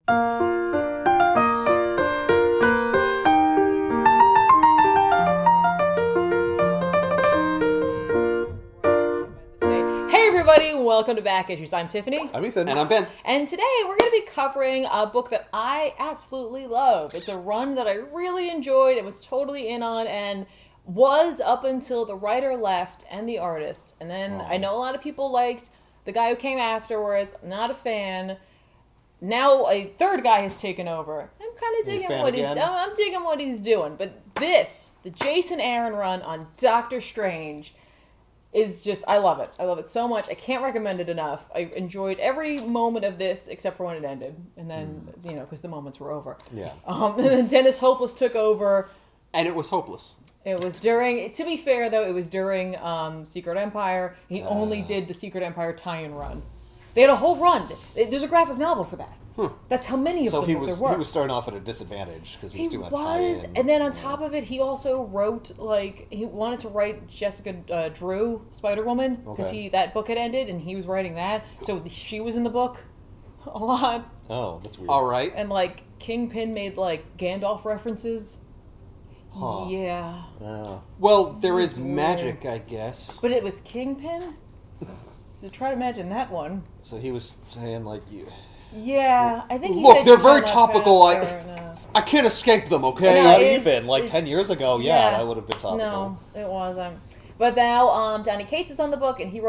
Hey everybody, welcome to Back Issues. I'm Tiffany. I'm Ethan. And I'm Ben. And today we're going to be covering a book that I absolutely love. It's a run that I really enjoyed and was totally in on and was up until the writer left and the artist. And then I know a lot of people liked the guy who came afterwards. Not a fan. Now a third guy has taken over. I'm kind of digging what he's doing. I'm digging what he's doing. But this, the Jason Aaron run on Doctor Strange, is just, I love it. I love it so much. I can't recommend it enough. I enjoyed every moment of this except for when it ended. And then, because the moments were over. Yeah. And then Dennis Hopeless took over. And it was hopeless. It was during, to be fair though, it was during Secret Empire. He only did the Secret Empire tie-in run. They had a whole run. There's a graphic novel for that. That's how many of them there were. So he was starting off at a disadvantage because he was doing a tie-in. And then on top of it, he also wrote, he wanted to write Jessica Drew, Spider-Woman, because that book had ended, and he was writing that. So she was in the book a lot. Oh, that's weird. All right. And, Kingpin made, Gandalf references. Huh. Yeah. Well, there This is is magic, I guess. But it was Kingpin? So try to imagine that one. So he was saying, you... Yeah, I think he Look, said they're you very shall not topical. pass I can't escape them, okay? No, How do you it's- been? 10 it's- years ago, yeah. that would have been topical. No, it wasn't. But now, Donny Cates is on the book, and he's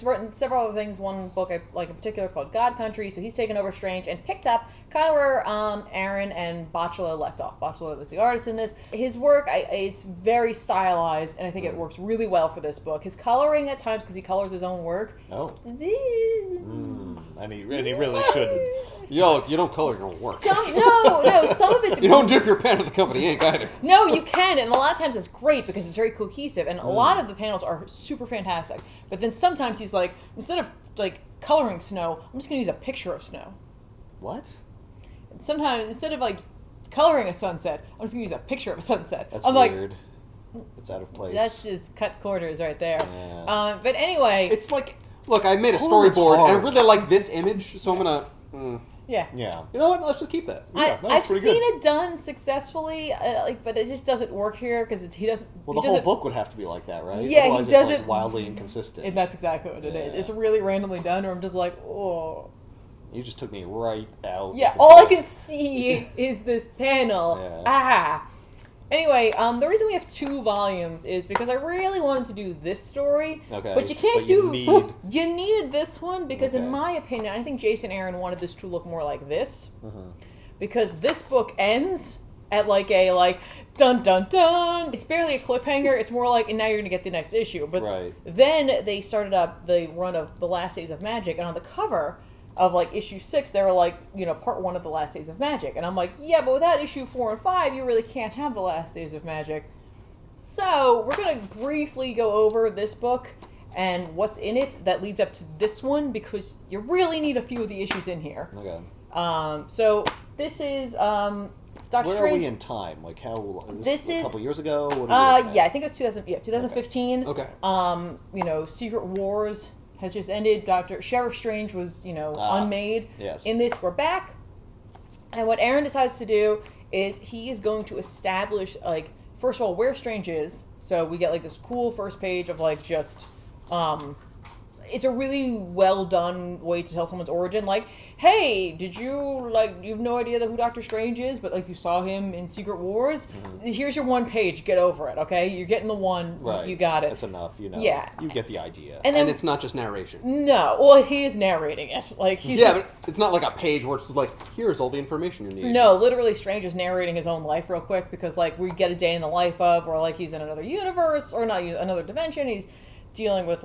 written several other things. One book I like in particular called God Country, so he's taken over Strange and picked up kind of where Aaron and Botchula left off. Botchula was the artist in this. His work, it's very stylized, and I think it works really well for this book. His coloring at times, because he colors his own work. Oh. And he really shouldn't. Yo, you don't color your work. Some of it's You don't dip your pen in the company ink either. No, you can, and a lot of times it's great because it's very cohesive, and a lot of the panels are super fantastic. But then sometimes he's like, instead of coloring snow, I'm just gonna use a picture of snow. What? And sometimes instead of coloring a sunset, I'm just gonna use a picture of a sunset. That's I'm weird. It's out of place. That's just cut quarters right there. Yeah. But anyway, It's look, I made a Oh, it's storyboard, and I hard. really like this image, so I'm gonna... yeah. Yeah. You know what? Let's just keep that. Yeah, that was I've pretty seen good. it done successfully, but it just doesn't work here because he doesn't. Well, the whole book would have to be like that, right? Yeah, Otherwise he doesn't. It's wildly inconsistent. And that's exactly what it is. Yeah. It's really randomly done, or I'm just like, oh. You just took me right out. Yeah, all I can see is this panel. Yeah. Ah. Anyway, the reason we have 2 volumes is because I really wanted to do this story. Okay, But you can't but you need- You need this one because, in Okay. my opinion, I think Jason Aaron wanted this to look more like this. Uh-huh. Because this book ends at a dun dun dun. It's barely a cliffhanger. It's more and now you're gonna get the next issue. But Right. then they started up the run of The Last Days of Magic, and on the cover of issue 6, they were part 1 of The Last Days of Magic, and I'm like, yeah, but without issue 4 and 5, you really can't have The Last Days of Magic. So we're gonna briefly go over this book and what's in it that leads up to this one, because you really need a few of the issues in here. Okay. So this is Doctor Where Strange. are we in time? How? This a is- couple years ago. What are we looking Yeah, at? I think it was 2015. Okay. Secret Wars has just ended. Sheriff Strange was, unmade. Yes. In this, we're back. And what Aaron decides to do is he is going to establish, first of all, where Strange is. So we get, this cool first page of, it's a really well done way to tell someone's origin. Hey, did you you have no idea who Doctor Strange is, but you saw him in Secret Wars? Mm-hmm. Here's your one page. Get over it, okay? You're getting the one. Right. You got it. That's enough. Yeah. You get the idea. And then And it's not just narration. no, well, he is narrating it. He's Yeah, just, but it's not like a page where it's just here's all the information you need. no, literally, Strange is narrating his own life real quick because we get a day in the life of, or he's in another universe or not another dimension. He's dealing with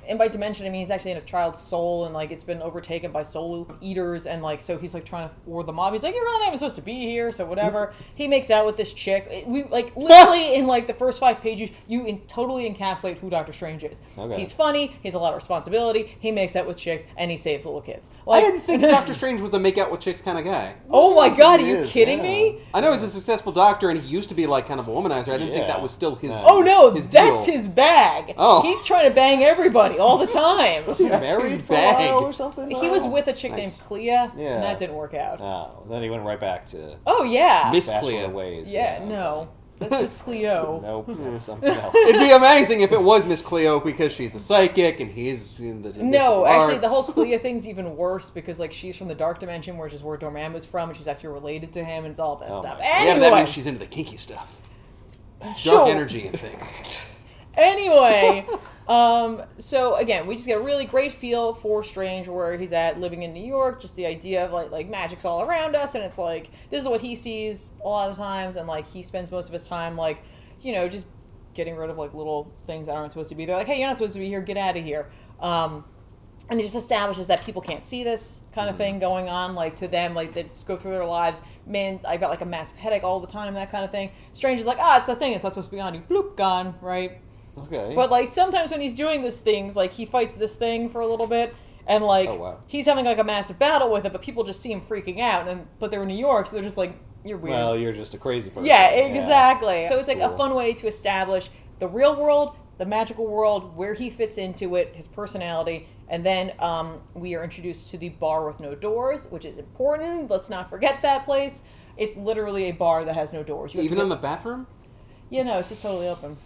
and by dimension I mean he's actually in a child's soul, and it's been overtaken by soul eaters, and so he's trying to ward them off. He's you're really not even supposed to be here, so whatever. He makes out with this chick. We literally in the first 5 pages you totally encapsulate who Doctor Strange is. Okay. He's funny, he has a lot of responsibility, he makes out with chicks, and he saves little kids. I didn't think Doctor Strange was a make out with chicks kind of guy. Oh my god, are He you is, kidding yeah. me? I know he's a successful doctor, and he used to be kind of a womanizer. I didn't think that was still his. Oh no, his that's deal. his bag. Oh. He's trying to bang everybody all the time. Was he married for a while or something? He was with a chick named Clea, and Yeah. that didn't work out. Oh, then he went right back to Oh, yeah. Miss bachelor Clea. ways. Yeah, no. That's Miss Cleo. Nope, that's something else. It'd be amazing if it was Miss Cleo because she's a psychic and he's in the No, mystical actually, arts. the whole Clea thing's even worse because, like, she's from the Dark Dimension, which is where Dormammu's from, and she's actually related to him, and it's all that Oh stuff. my God. Yeah, Anyway, but that means she's into the kinky stuff. Sure. Dark energy and things. Anyway, so again, we just get a really great feel for Strange where he's at, living in New York. Just the idea of like magic's all around us, and it's like this is what he sees a lot of times, and like he spends most of his time like, you know, just getting rid of like little things that aren't supposed to be there. Like, hey, you're not supposed to be here. Get out of here. And it just establishes that people can't see this kind of thing going on, like, to them, like, they just go through their lives. Man, I got, like, a massive headache all the time, that kind of thing. Strange is like, it's a thing, it's not supposed to be on you. Bloop, gone, right? Okay. But, like, sometimes when he's doing these things, like, he fights this thing for a little bit, and, like, Oh, wow. he's having, like, a massive battle with it, but people just see him freaking out, but they're in New York, so they're just like, you're weird. Well, you're just a crazy person. Yeah, exactly. So it's, like, Cool. a fun way to establish the real world, the magical world, where he fits into it, his personality, and then we are introduced to the bar with no doors, which is important. Let's not forget that place. It's literally a bar that has no doors. Even in the bathroom? Yeah, no, it's just totally open.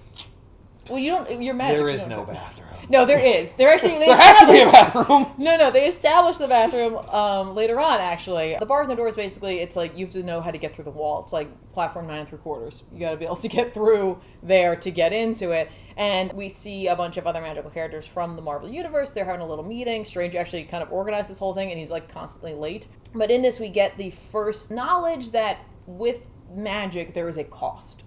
Well, you don't. You're magic. There you is don't no have to- bathroom. No, there is. There actually. There has to be a bathroom! No, they established the bathroom later on, actually. The bar with no doors, basically, it's like you have to know how to get through the wall. It's like platform 9 3/4. You gotta be able to get through there to get into it. And we see a bunch of other magical characters from the Marvel Universe. They're having a little meeting. Strange actually kind of organized this whole thing, and he's like constantly late. But in this, we get the first knowledge that with magic, there is a cost.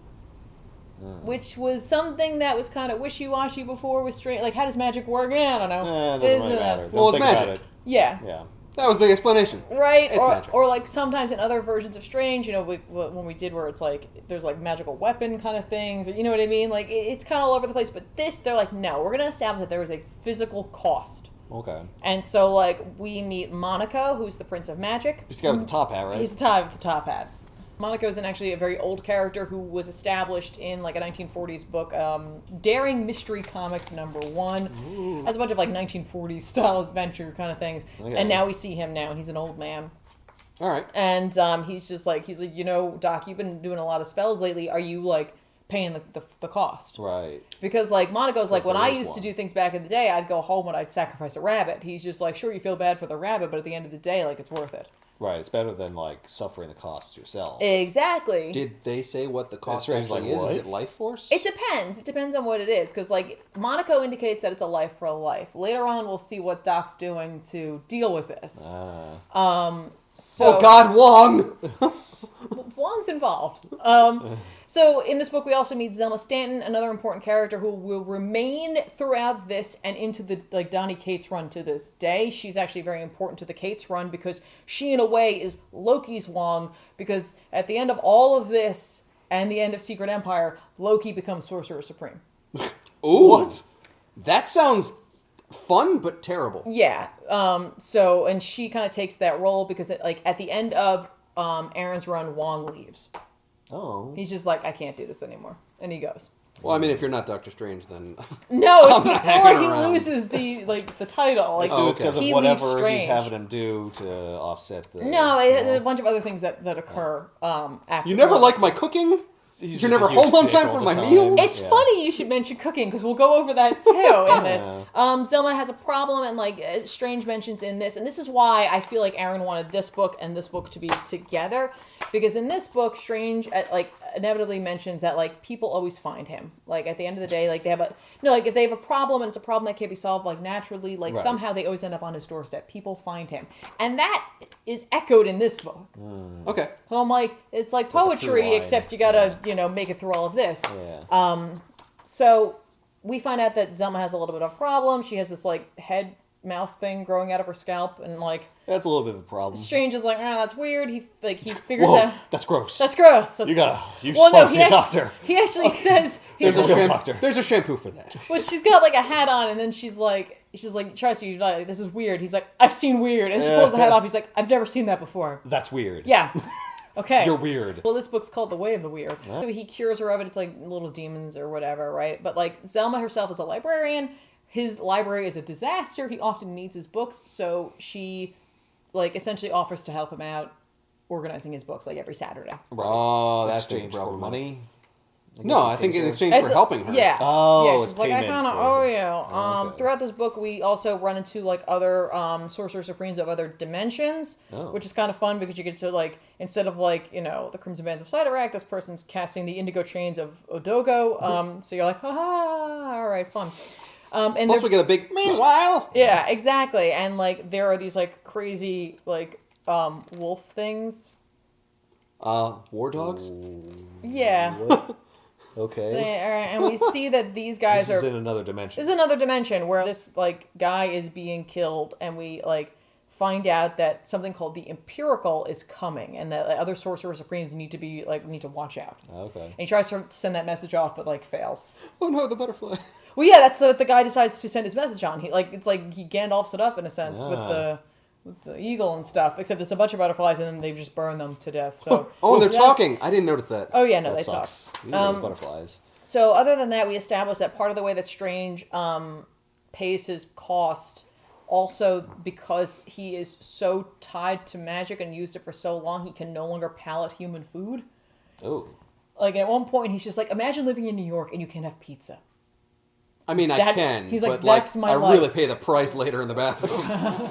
Which was something that was kind of wishy-washy before with Strange. Like, how does magic work? I don't know. It doesn't really matter. Well, Don't it's think magic. about it. Yeah. Yeah. That was the explanation. Right? It's magic. Or like sometimes in other versions of Strange, you know, when we did where it's like, there's like magical weapon kind of things, or you know what I mean? Like, it's kind of all over the place. But this, they're like, no, we're going to establish that there is a physical cost. Okay. And so, like, we meet Monaco, who's the Prince of Magic. He's the guy with the top hat, right? He's the guy with the top hat. Monaco is actually a very old character who was established in like a 1940s book, Daring Mystery Comics #1. Has a bunch of like 1940s style adventure kind of things. Okay. And now we see him now, and he's an old man. All right. And he's like, you know, Doc, you've been doing a lot of spells lately. Are you like paying the cost? Right. Because like Monaco's like, Because when there I is used to one. do things back in the day, I'd go home and I'd sacrifice a rabbit. He's just like, sure, you feel bad for the rabbit, but at the end of the day, like, it's worth it. Right. It's better than like suffering the costs yourself. Exactly. Did they say what the cost Strange, actually like, is? what? Is it life force? It depends. It depends on what it is. Because, like, Monaco indicates that it's a life for a life. Later on, we'll see what Doc's doing to deal with this. So, oh God, Wong! Wong's involved. So, in this book, we also meet Zelma Stanton, another important character who will remain throughout this and into the, like, Donny Cates run to this day. She's actually very important to the Cates run because she, in a way, is Loki's Wong, because at the end of all of this and the end of Secret Empire, Loki becomes Sorcerer Supreme. Ooh, What? That sounds fun but terrible. Yeah. And she kind of takes that role because, at the end of Aaron's run, Wong leaves. Oh. He's just like, I can't do this anymore. And he goes. Well, I mean, if you're not Doctor Strange, then No, it's I'm not before hanging he around. loses the title. Like, So it's because he of leaves whatever Strange. he's having him do to offset the... No, there's a bunch of other things that occur after. you never Wong. like my cooking. He's You're just never a huge home on dick time all for the my time. meals? It's Yeah. funny you should mention cooking because we'll go over that too in this. Yeah. Zelma has a problem, and like Strange mentions in this, and this is why I feel like Aaron wanted this book and this book to be together, because in this book, Strange inevitably mentions that like people always find him. Like at the end of the day, like they have if they have a problem and it's a problem that can't be solved like naturally, like Right. somehow they always end up on his doorstep. People find him, and that is echoed in this book. Okay. So I'm like, it's like like a through poetry, line. except you gotta, make it through all of this. Yeah. So we find out that Zelma has a little bit of a problem. She has this like head mouth thing growing out of her scalp, and like That's a little bit of a problem. Strange is like, that's weird. He figures Whoa, out that's gross. that's gross. That's, You gotta... You well, should no, see a doctor. He actually says There's a There's a, real doctor. there's a shampoo for that. well, she's got like a hat on, and then she's like, trust me, this is weird. He's like, I've seen weird, and she pulls the hat off. He's like, I've never seen that before. That's weird. Yeah. Okay. You're weird. Well, this book's called The Way of the Weird. So he cures her of it. It's like little demons or whatever, right? But like Zelma herself is a librarian. his library is a disaster. He often needs his books, so she, like, essentially offers to help him out organizing his books, like, every Saturday. Oh, that's exchange the for problem. money. No, I think in exchange As for a- helping her. Yeah. Oh, yeah, it's she's like, I payment kind of for- owe you. Okay. Throughout this book, we also run into, like, other Sorcerer Supremes of other dimensions, Oh. which is kind of fun because you get to, like, instead of, like, you know, the Crimson Bands of Sidorak, this person's casting the Indigo Chains of Odogo. So you're like, ha, all right, fun. And Plus they're- we get a big, meanwhile! yeah, exactly. And, like, there are these, like, crazy, like, wolf things. War dogs? Yeah. What? Okay. So, all right, and we see that these guys This is are... in another dimension. This is another dimension where this, like, guy is being killed, and we, like, find out that something called the Empirical is coming, and that other Sorcerer Supremes need to watch out. Okay. And he tries to send that message off, but, like, fails. Oh no, the butterfly. Well, yeah, that's what the guy decides to send his message on. It's like he Gandalfs it up, in a sense, with the eagle and stuff, except it's a bunch of butterflies, and then they just burn them to death, so... Oh, and they're That's- talking. I didn't notice that. Oh, yeah, no, That they sucks. talk. Those butterflies. So other than that, we established that part of the way that Strange pays his cost, also because he is so tied to magic and used it for so long, he can no longer palate human food. Oh. Like, at one point, he's just like, imagine living in New York and you can't have pizza. I mean, I That- can, he's like, but "That's like, my I life." really pay the price later in the bathroom.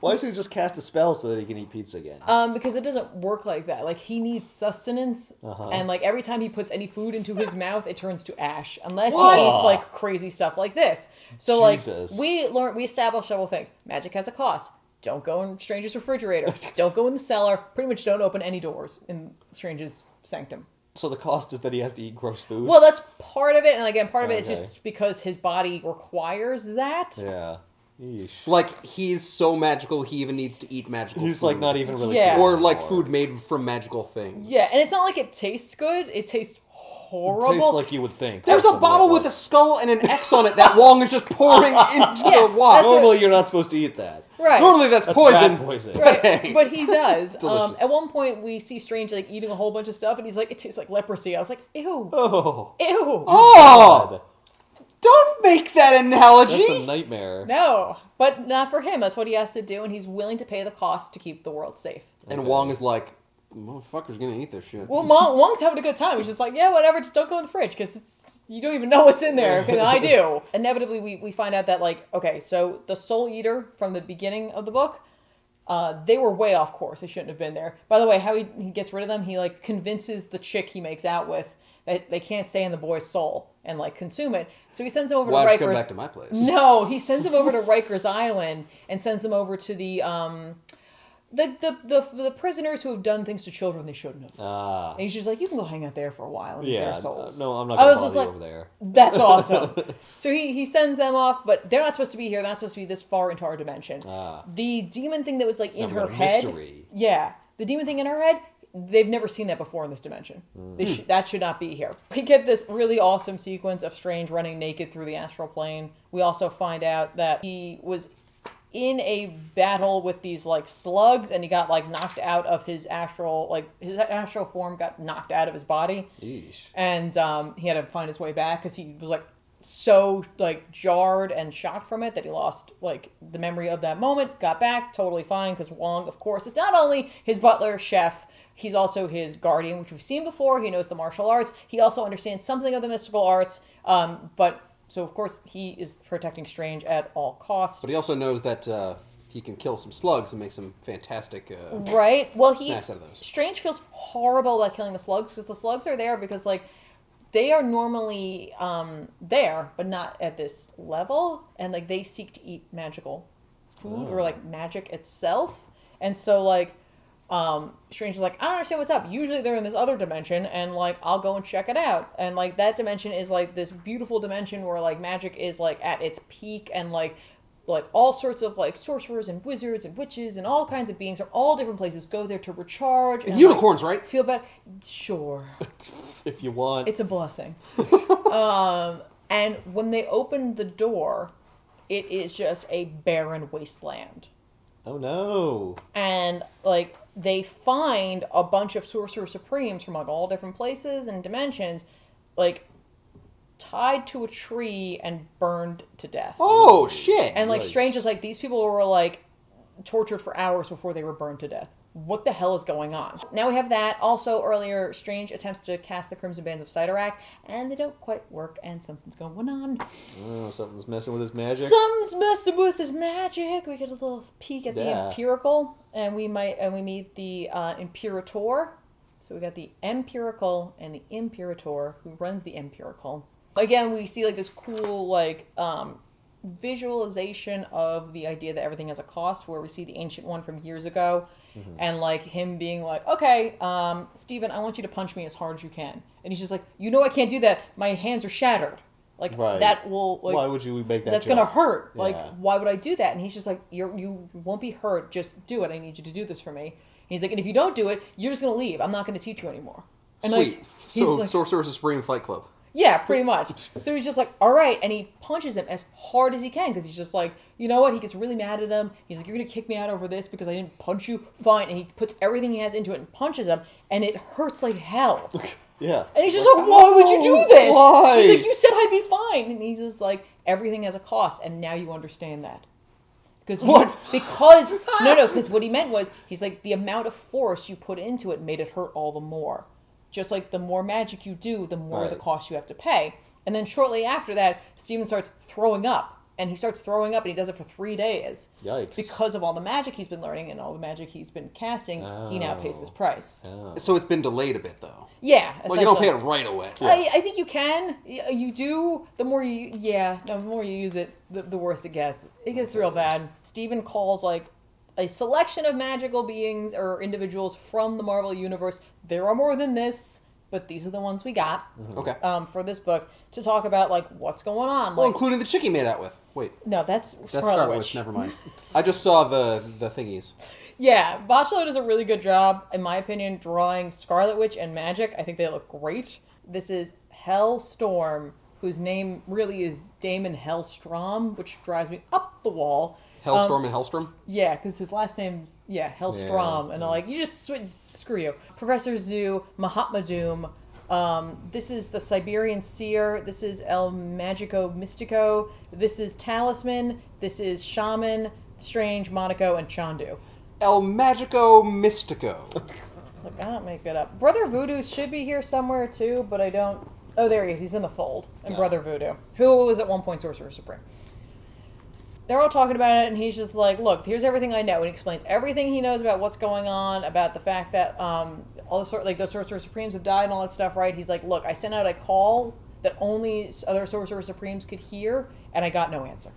Why doesn't he just cast a spell so that he can eat pizza again? Because it doesn't work like that. Like, he needs sustenance, and, like, every time he puts any food into his mouth, it turns to ash. Unless What? he eats, like, crazy stuff like this. So, Jesus. like, we established several things. Magic has a cost. Don't go in Strange's refrigerator. Don't go in the cellar. Pretty much don't open any doors in Strange's sanctum. So the cost is that he has to eat gross food? Well, that's part of it, and again, part of it is Okay. just because his body requires that. Yeah. Yeesh. like, he's so magical, he even needs to eat magical He's food. like not even really Yeah. human Or like anymore. food made from magical things. Yeah, and it's not like it tastes good. It tastes horrible. Tastes like you would think. There's a Something bottle like with a skull and an X on it that Wong is just pouring into Yeah, the wok. that's Normally you're not supposed to eat that. right. Normally that's That's poison. bad poison. Right, but he does. delicious. At one point, we see Strange like eating a whole bunch of stuff, and he's like, "It tastes like leprosy." I was like, "Ew, Oh. ew." Oh! God. Don't make that analogy! That's a nightmare. No, but not for him. That's what he has to do, and he's willing to pay the cost to keep the world safe. And Wong is like, motherfucker's gonna eat this shit. Well, Wong's having a good time. He's just like, "Yeah, whatever. Just don't go in the fridge because you don't even know what's in there." And I do. Inevitably, we find out that, like, okay, so the Soul Eater from the beginning of the book. They were way off course. They shouldn't have been there. By the way, how he gets rid of them, he, like, convinces the chick he makes out with that they can't stay in the boy's soul and, like, consume it. So he sends them over Why to don't you Rikers. come back to my place? No, he sends them over to Rikers Island and sends them over to the prisoners who have done things to children they shouldn't have. Ah. And he's just like, you can go hang out there for a while and eat Yeah. their souls. No, I'm not I going was to just bother you like- over there. That's awesome. So he sends them off, but they're not supposed to be here. They're not supposed to be this far into our dimension. Ah. The demon thing that was like in Some her kind of head. mystery. Yeah. The demon thing in her head, they've never seen that before in this dimension. That should not be here. We get this really awesome sequence of Strange running naked through the astral plane. We also find out that he was in a battle with these like slugs and he got like knocked out of his astral form got knocked out of his body. Yeesh. And he had to find his way back because he was like so like jarred and shocked from it that he lost like the memory of that moment. Got back totally fine because Wong, of course, is not only his butler chef, he's also his guardian, which we've seen before. He knows the martial arts. He also understands something of the mystical arts. So of course he is protecting Strange at all costs. But he also knows that he can kill some slugs and make some fantastic Right? Well, snacks out of those. Strange feels horrible about killing the slugs because the slugs are there because like they are normally there, but not at this level, and like they seek to eat magical food or like magic itself, and so like Strange is like, I don't understand what's up. Usually they're in this other dimension, and like I'll go and check it out, and like that dimension is like this beautiful dimension where like magic is like at its peak, and like all sorts of like sorcerers and wizards and witches and all kinds of beings from all different places go there to recharge and unicorns, right? feel better. Sure. If you want. It's a blessing. And when they open the door, it is just a barren wasteland. Oh no. And like they find a bunch of Sorcerer Supremes from like all different places and dimensions, like tied to a tree and burned to death. Oh, shit. And like Yikes. Strange is like, these people were like tortured for hours before they were burned to death. What the hell is going on? Now we have that. Also, earlier, Strange attempts to cast the Crimson Bands of Sidorak, and they don't quite work, and something's going on. Oh, something's messing with his magic. Something's messing with his magic. We get a little peek at the Empirical, and we meet the Imperator. So we got the Empirical and the Imperator, who runs the Empirical. Again, we see like this cool like visualization of the idea that everything has a cost, where we see the Ancient One from years ago. Mm-hmm. And like him being like, okay, Steven, I want you to punch me as hard as you can. And he's just like, you know I can't do that. My hands are shattered. Like that will like, why would you make that? That's joke? gonna hurt. Yeah. Like why would I do that? And he's just like, you won't be hurt. Just do it. I need you to do this for me. And he's like, and if you don't do it, you're just gonna leave. I'm not gonna teach you anymore. And Sweet. like, So like, Sorcerer Supreme Fight Club. yeah, pretty much. So he's just like, all right. And he punches him as hard as he can because he's just like, you know what? He gets really mad at him. He's like, you're going to kick me out over this because I didn't punch you? Fine. And he puts everything he has into it and punches him. And it hurts like hell. Yeah. And he's just like, why would you do this? Why? He's like, you said I'd be fine. And he's just like, everything has a cost. And now you understand that. Because what he meant was, he's like, the amount of force you put into it made it hurt all the more. Just like the more magic you do, the more the cost you have to pay. And then shortly after that, Steven starts throwing up. And he starts throwing up, and he does it for 3 days. Yikes. Because of all the magic he's been learning and all the magic he's been casting, he now pays this price. Oh. So it's been delayed a bit, though. Yeah. Well, you don't pay it right away. I think you can. You do. The more you use it, the worse it gets. It gets real bad. Steven calls, like, a selection of magical beings or individuals from the Marvel Universe. There are more than this, but these are the ones we got. Okay. For this book to talk about like what's going on. Well, like, including the chick he made out with. Wait. No, that's Scarlet Witch. Never mind. I just saw the thingies. Yeah, Botchlo does a really good job, in my opinion, drawing Scarlet Witch and magic. I think they look great. This is Hellstorm, whose name really is Damon Hellstrom, which drives me up the wall. Hellstorm and Hellstrom? Yeah, because his last name's, Hellstrom. Yeah. And I'm like, you just switch, screw you. Professor Zoo, Watoomb. This is the Siberian Seer. This is El Magico Mystico. This is Talisman. This is Shaman, Strange, Monaco, and Chandu. El Magico Mystico. Look, I don't make it up. Brother Voodoo should be here somewhere too, but I don't. Oh, there he is. He's in the fold. And Brother Voodoo, who was at one point Sorcerer Supreme. They're all talking about it, and he's just like, look, here's everything I know. And he explains everything he knows about what's going on, about the fact that all the those Sorcerer Supremes have died and all that stuff, right? He's like, look, I sent out a call that only other Sorcerer Supremes could hear, and I got no answer.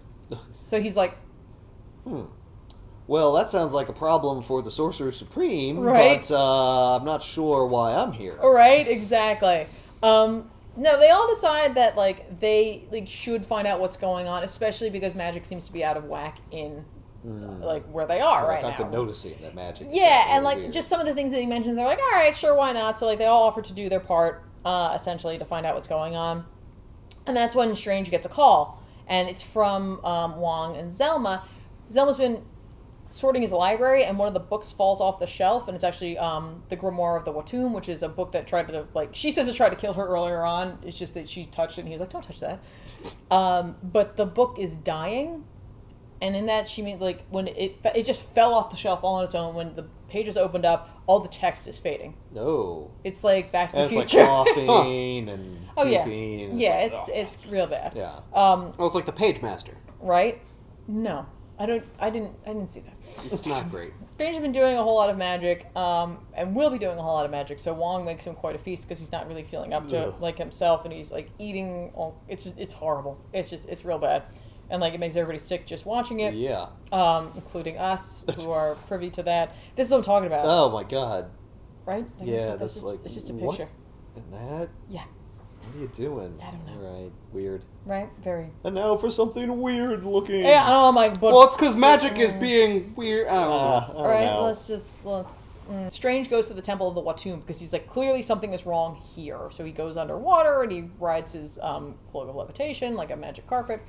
So he's like, Well, that sounds like a problem for the Sorcerer Supreme, right? But I'm not sure why I'm here. Right, exactly. No, they all decide that like they should find out what's going on, especially because magic seems to be out of whack in like where they are right now. I've been noticing that magic. Yeah, and like just some of the things that he mentions, they're like, all right, sure, why not? So like they all offer to do their part, essentially, to find out what's going on. And that's when Strange gets a call, and it's from Wong and Zelma. Zelma's been sorting his library, and one of the books falls off the shelf, and it's actually the Grimoire of the Watoomb, which is a book that tried to, like, she says it tried to kill her earlier on. It's just that she touched it, and he's like, don't touch that. But the book is dying, and in that she means, like, when it just fell off the shelf all on its own. When the pages opened up, all the text is fading. No. It's like Back to the Future. It's like coughing and puking. And it's real bad. Yeah. Well, it's like the Page Master. Right? No. I didn't see that. It's not great. Strange has been doing a whole lot of magic, and will be doing a whole lot of magic. So Wong makes him quite a feast because he's not really feeling up to it like himself, and he's like eating. It's horrible. It's real bad, and like it makes everybody sick just watching it. Yeah. Including us who are privy to that. This is what I'm talking about. Oh my god. Right? Like, Yeah, it's just a picture. And that? Yeah. What are you doing? I don't know. Right. Weird. Right? Very. And now for something weird looking. Yeah, oh my. Well, it's because magic is being weird. I don't know. All right. Let's. Strange goes to the Temple of the Watoomb because he's like, clearly something is wrong here. So he goes underwater and he rides his cloak of levitation like a magic carpet,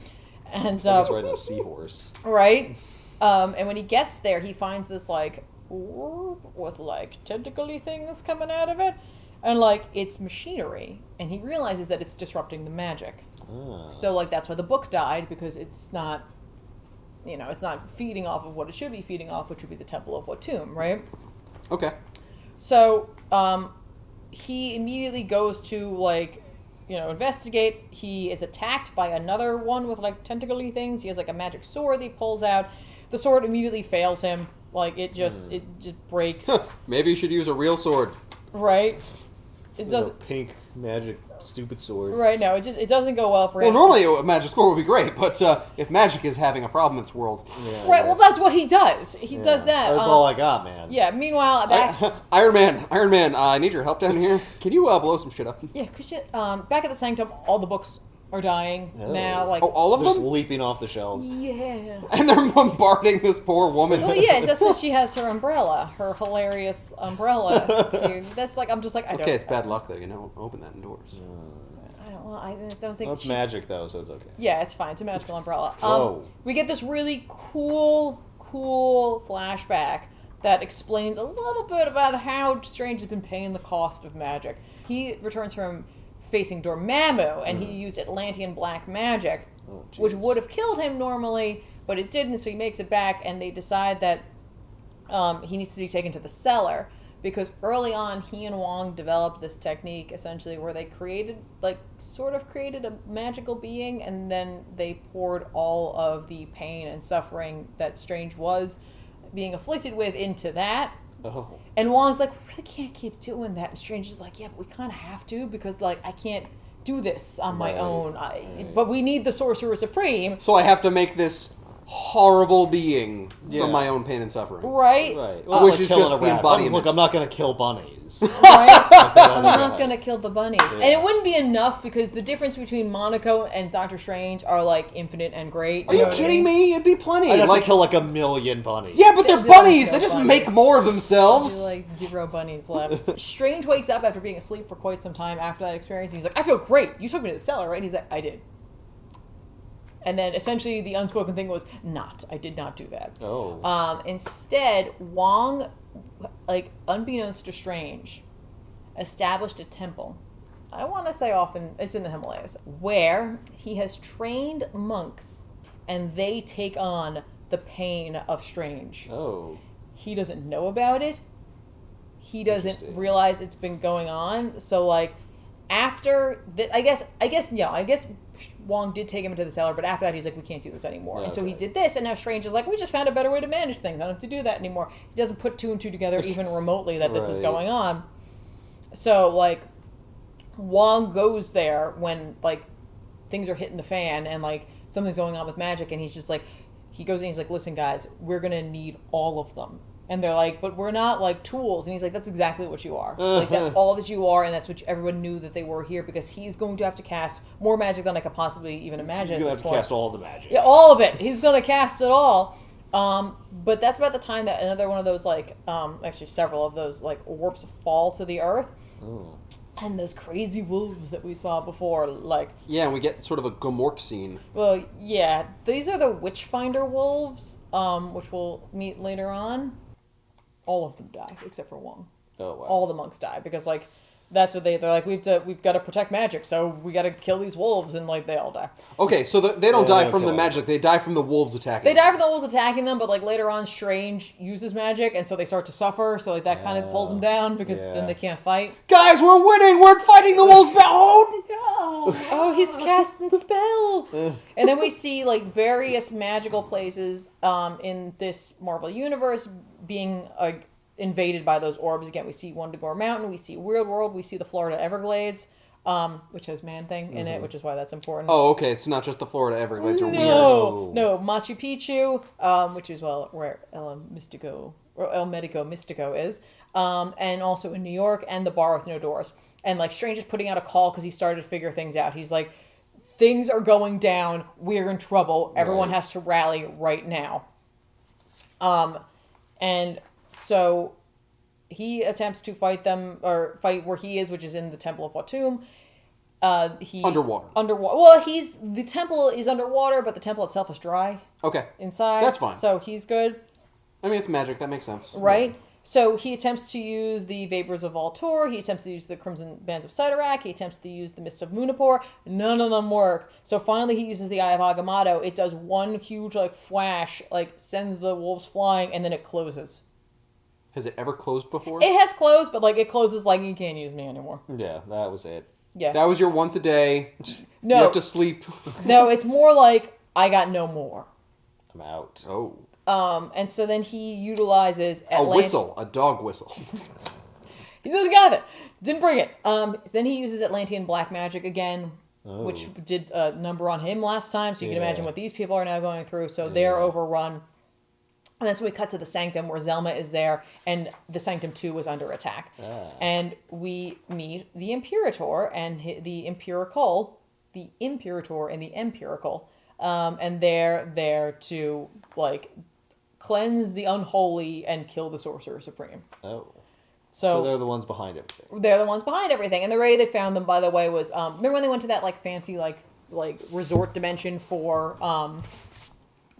and He's riding a seahorse. right. And when he gets there, he finds this like orb with like tentacly things coming out of it, and like it's machinery, and he realizes that it's disrupting the magic. So, like, that's why the book died, because it's not, it's not feeding off of what it should be feeding off, which would be the Temple of Watoomb, right? Okay. So, he immediately goes to, like, investigate. He is attacked by another one with, like, tentacly things. He has, like, a magic sword that he pulls out. The sword immediately fails him. Like, it just breaks. Maybe you should use a real sword. Right? It doesn't. Pink magic stupid sword. Right, no, it doesn't go well for him. Well, normally a magic sword would be great, but if magic is having a problem in this world... Yeah, right, well, that's what he does. He does that. That's all I got, man. Yeah, meanwhile, back... Iron Man, I need your help down here. Can you blow some shit up? Yeah, because back at the Sanctum, all the books are dying now. Like, all of They're them? just leaping off the shelves. Yeah. And they're bombarding this poor woman. Well, yeah, that's what she has her umbrella, her hilarious umbrella. That's like, I'm just like, I don't... Okay, it's bad luck, though. Open that indoors. I don't think It's magic, though, so it's okay. Yeah, it's fine. It's a magical umbrella. Whoa. We get this really cool flashback that explains a little bit about how Strange has been paying the cost of magic. He returns from facing Dormammu, and he used Atlantean black magic, which would have killed him normally, but it didn't, so he makes it back, and they decide that he needs to be taken to the cellar, because early on, he and Wong developed this technique, essentially, where they sort of created a magical being, and then they poured all of the pain and suffering that Strange was being afflicted with into that. Oh. And Wong's like, we really can't keep doing that. And Strange is like, yeah, but we kind of have to, because, like, I can't do this on my own. But we need the Sorcerer Supreme. So I have to make this horrible being from my own pain and suffering. Right? Right. Which is just the embodiment. Look, I'm not going to kill bunnies. Right? I'm not going to kill the bunnies. Yeah. And it wouldn't be enough, because the difference between Monaco and Doctor Strange are, like, infinite and great. Are you kidding me? It'd be plenty. I'd have to kill, like, 1,000,000 bunnies. Yeah, but they're bunnies. They just make more of themselves. There's, like, 0 bunnies left. Strange wakes up after being asleep for quite some time after that experience. And he's like, I feel great. You took me to the cellar, right? And he's like, I did. And then essentially the unspoken thing was, I did not do that. Oh. Instead, Wong, like, unbeknownst to Strange, established a temple. I want to say often, it's in the Himalayas, where he has trained monks, and they take on the pain of Strange. Oh. He doesn't know about it. He doesn't realize it's been going on. So, like, after that, I guess Wong did take him into the cellar, but after that he's like, we can't do this anymore. And so he did this, and now Strange is like, we just found a better way to manage things. I don't have to do that anymore. He doesn't put 2 and 2 together even remotely that this is going on. So, like, Wong goes there when, like, things are hitting the fan and, like, something's going on with magic, and he's just like, he goes in, he's like, listen guys, we're gonna need all of them. And they're like, but we're not, like, tools. And he's like, that's exactly what you are. Like, that's all that you are, and that's what everyone knew that they were here, because he's going to have to cast more magic than I could possibly even imagine. He's going to have to cast all the magic. Yeah, all of it. He's going to cast it all. But that's about the time that another one of those, like, actually several of those, like, warps fall to the earth. Oh. And those crazy wolves that we saw before, like... Yeah, and we get sort of a Gomork scene. Well, yeah. These are the Witchfinder wolves, which we'll meet later on. All of them die, except for Wong. Oh, wow. All the monks die, because, like, that's what they're like, we've got to protect magic, so we got to kill these wolves, and, like, they all die. Okay, so they don't die from the magic, they die from the wolves attacking them. They die from the wolves attacking them, but, like, later on, Strange uses magic, and so they start to suffer, so, like, that kind of pulls them down, because then they can't fight. Guys, we're winning! We're fighting the wolves back! Oh, no! Oh, he's casting spells! And then we see, like, various magical places in this Marvel universe being invaded by those orbs. Again, we see Wundagore Mountain, we see Weird World, we see the Florida Everglades, which has Man-Thing in it, which is why that's important. Oh, okay, it's not just the Florida Everglades are weird. No, Machu Picchu, which is, well, where El Medico Mystico is, and also in New York, and the Bar with No Doors. And, like, Strange is putting out a call because he started to figure things out. He's like, things are going down, we're in trouble, everyone has to rally right now. And so he attempts to fight them, or fight where he is, which is in the Temple of Watoomb. Underwater. Well, the temple is underwater, but the temple itself is dry. Okay. Inside. That's fine. So he's good. I mean, it's magic. That makes sense. Right? So he attempts to use the Vapors of Voltor, he attempts to use the Crimson Bands of Cyttorak, he attempts to use the Mists of Munipur. None of them work. So finally he uses the Eye of Agamotto. It does one huge, like, flash, like, sends the wolves flying, and then it closes. Has it ever closed before? It has closed, but, like, it closes like you can't use me anymore. Yeah, that was it. Yeah. That was your once a day. No. You have to sleep. No, it's more like, I got no more. I'm out. Oh. And so then he utilizes A whistle. A dog whistle. He doesn't got it. Didn't bring it. Then he uses Atlantean black magic again, which did a number on him last time. So you can imagine what these people are now going through. So they're overrun. And then so we cut to the Sanctum where Zelma is there, and the Sanctum 2 was under attack. And we meet the Imperator and the Empirical, the Imperator and the Empirical. And they're there to, like, cleanse the unholy and kill the Sorcerer Supreme. Oh. So they're the ones behind everything. They're the ones behind everything. And the way they found them, by the way, was remember when they went to that, like, fancy, like resort dimension for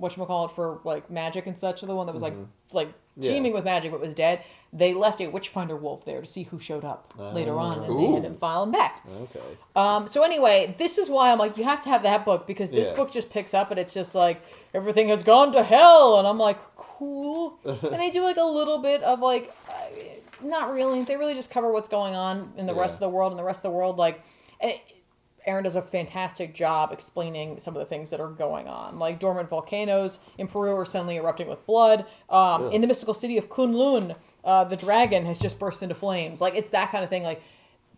whatchamacallit, for, like, magic and such, the one that was like teeming with magic but was dead. They left a Witchfinder wolf there to see who showed up later on, and they had to file him back. Okay. So anyway, this is why I'm like, you have to have that book, because this book just picks up and it's just like, everything has gone to hell, and I'm like, cool. And they do, like, a little bit of, like, not really, they really just cover what's going on in the rest of the world, and the rest of the world, like, Aaron does a fantastic job explaining some of the things that are going on. Like, dormant volcanoes in Peru are suddenly erupting with blood. In the mystical city of Kunlun, the dragon has just burst into flames. Like, it's that kind of thing. Like,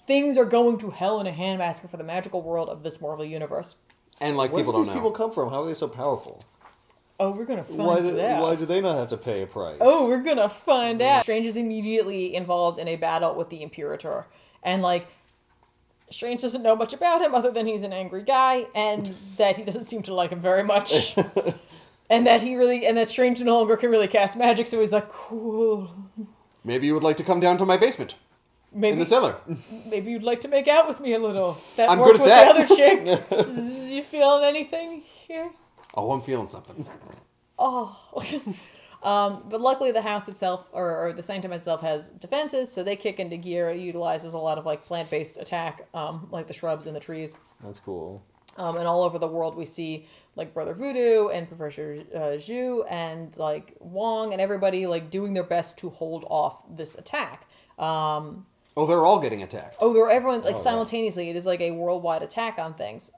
things are going to hell in a handbasket for the magical world of this Marvel universe. And, like, Where people do don't these know. people come from? How are they so powerful? Oh, we're going to find out. Why do they not have to pay a price? Oh, we're going to find out. Strange is immediately involved in a battle with the Imperator. And, like, Strange doesn't know much about him other than he's an angry guy, and that he doesn't seem to like him very much. and that Strange no longer can really cast magic, so he's like, cool. Maybe you would like to come down to my basement. Maybe, in the cellar. Maybe you'd like to make out with me a little. That I'm worked good at with that. the other chick. You feeling anything here? Oh, I'm feeling something. Oh. But luckily the house itself, or the Sanctum itself, has defenses, so they kick into gear. It utilizes a lot of, like, plant-based attack, like the shrubs and the trees. That's cool. And all over the world we see, like, Brother Voodoo and Professor Zhu and, like, Wong and everybody, like, doing their best to hold off this attack. Oh, they're all getting attacked. Oh, they're everyone, like, simultaneously. It is, like, a worldwide attack on things.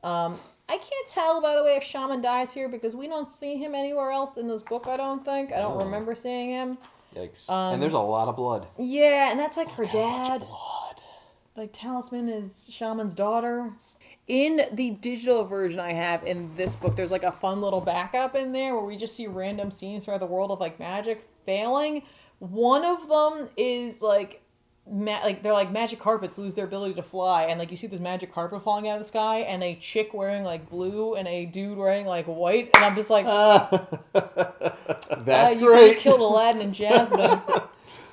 I can't tell, by the way, if Shaman dies here, because we don't see him anywhere else in this book, I don't think. I don't remember seeing him. Yikes. And there's a lot of blood. Yeah, and that's, like, her dad. Blood. Like, Talisman is Shaman's daughter. In the digital version I have in this book, there's, like, a fun little backup in there where we just see random scenes throughout the world of, like, magic failing. One of them is, like, they're like, magic carpets lose their ability to fly, and, like, you see this magic carpet falling out of the sky, and a chick wearing, like, blue and a dude wearing, like, white, and I'm just like, That's you great. killed Aladdin and Jasmine.